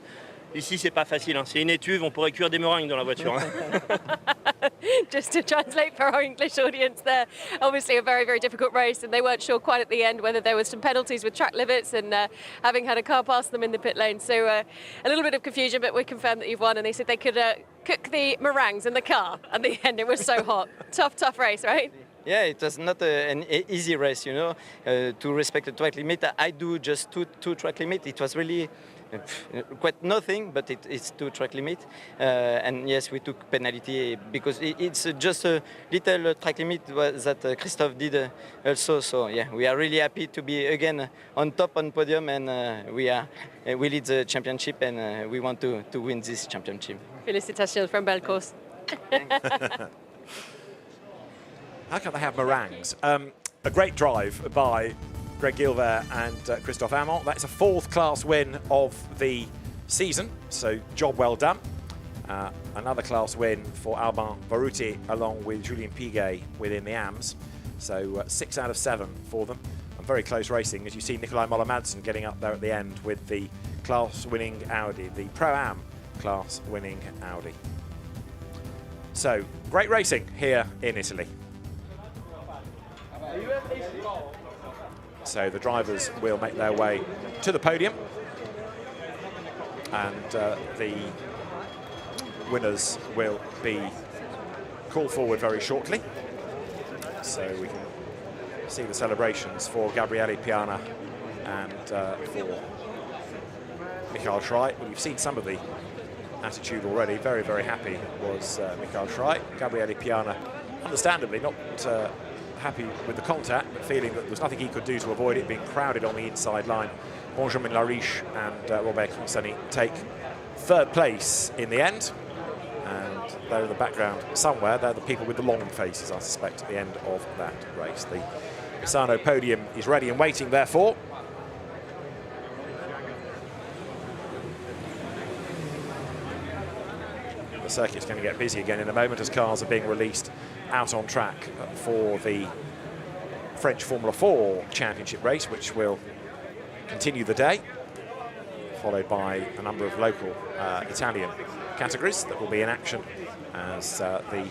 Ici, c'est pas facile, hein. C'est une étuve, on pourrait cuire des meringues dans la voiture. Hein. Just to translate for our English audience there, obviously a very, very difficult race, and they weren't sure quite at the end whether there was some penalties with track limits and having had a car pass them in the pit lane. So a little bit of confusion, but we confirmed that you've won, and they said they could cook the meringues in the car at the end. It was so hot. Tough race, right? Yeah, it was not an easy race, you know, to respect the track limit. I do just two track limit. It was really quite nothing, but it's 2 track limit. And yes, we took penalty because it's just a little track limit that Christophe did also. So yeah, we are really happy to be again on top on podium, and we lead the championship, and we want to win this championship. Félicitations from belle course. How can they have meringues? A great drive by Greg Gilbert and Christophe Amon. That's a 4th class win of the season, so job well done. Another class win for Albin Baruti along with Julien Piguet within the AMS. So 6 out of 7 for them. And very close racing, as you see Nikolai Moller-Madsen getting up there at the end with the class-winning Audi, the Pro-Am class-winning Audi. So great racing here in Italy. So the drivers will make their way to the podium, and the winners will be called forward very shortly. So we can see the celebrations for Gabriele Piana and for Michael Schreit. Well, you've seen some of the attitude already. Very, very happy was Michael Schreit. Gabriele Piana, understandably, not happy with the contact, but feeling that there was nothing he could do to avoid it, being crowded on the inside line. Benjamin Lariche and Robert Consani take third place in the end. And they're in the background somewhere. They're the people with the long faces, I suspect, at the end of that race. The Misano podium is ready and waiting, therefore. The circuit's going to get busy again in a moment as cars are being released out on track for the French Formula 4 Championship race, which will continue the day, followed by a number of local Italian categories that will be in action as the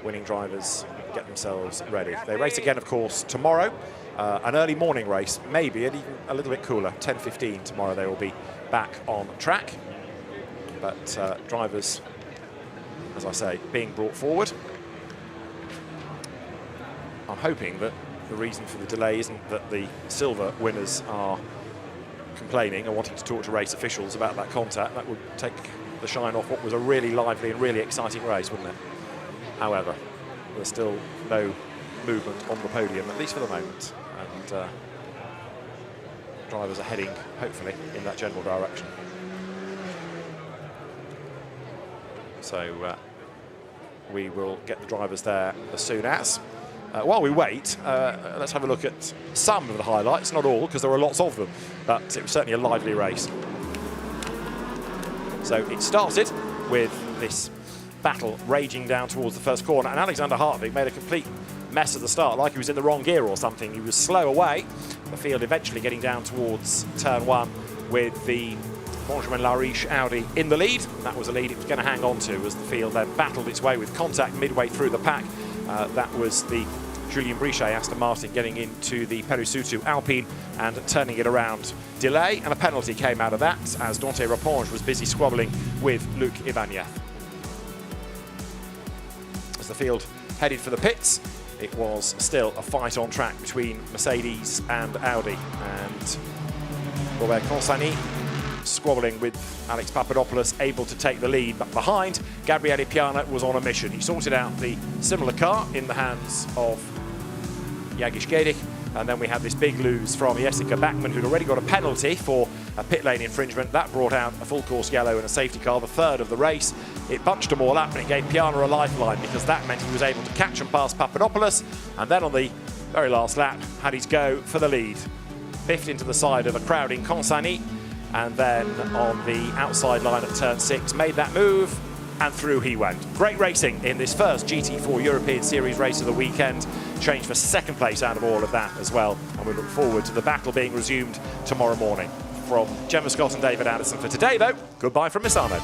winning drivers get themselves ready. They race again, of course, tomorrow. An early morning race, maybe, and even a little bit cooler. 10:15 tomorrow they will be back on track. But drivers, as I say, being brought forward. I'm hoping that the reason for the delay isn't that the silver winners are complaining or wanting to talk to race officials about that contact. That would take the shine off what was a really lively and really exciting race, wouldn't it? However, there's still no movement on the podium, at least for the moment, and drivers are heading, hopefully, in that general direction. So we will get the drivers there as soon as. While we wait, let's have a look at some of the highlights, not all, because there were lots of them, but it was certainly a lively race. So it started with this battle raging down towards the first corner, and Alexander Hartwig made a complete mess at the start, like he was in the wrong gear or something. He was slow away, the field eventually getting down towards turn one with the Benjamin Lariche Audi in the lead. That was a lead it was going to hang on to as the field then battled its way with contact midway through the pack. That was the Julien Brichet Aston Martin getting into the Perusutu Alpine and turning it around. Delay and a penalty came out of that as Dante Raponge was busy squabbling with Luc Ibanez. As the field headed for the pits, it was still a fight on track between Mercedes and Audi, and Robert Consani squabbling with Alex Papadopoulos, able to take the lead, but behind, Gabriele Piana was on a mission. He sorted out the similar car in the hands of Jagish Gedich, and then we had this big lose from Jessica Bachmann, who'd already got a penalty for a pit lane infringement. That brought out a full course yellow and a safety car, the third of the race. It bunched them all up, and it gave Piana a lifeline, because that meant he was able to catch and pass Papadopoulos, and then on the very last lap, had his go for the lead. Biffed into the side of a crowding Consani, and then on the outside line at turn 6, made that move, and through he went. Great racing in this first GT4 European Series race of the weekend. Changed for second place out of all of that as well, and we look forward to the battle being resumed tomorrow morning. From Gemma Scott and David Addison for today, though, goodbye from Misano.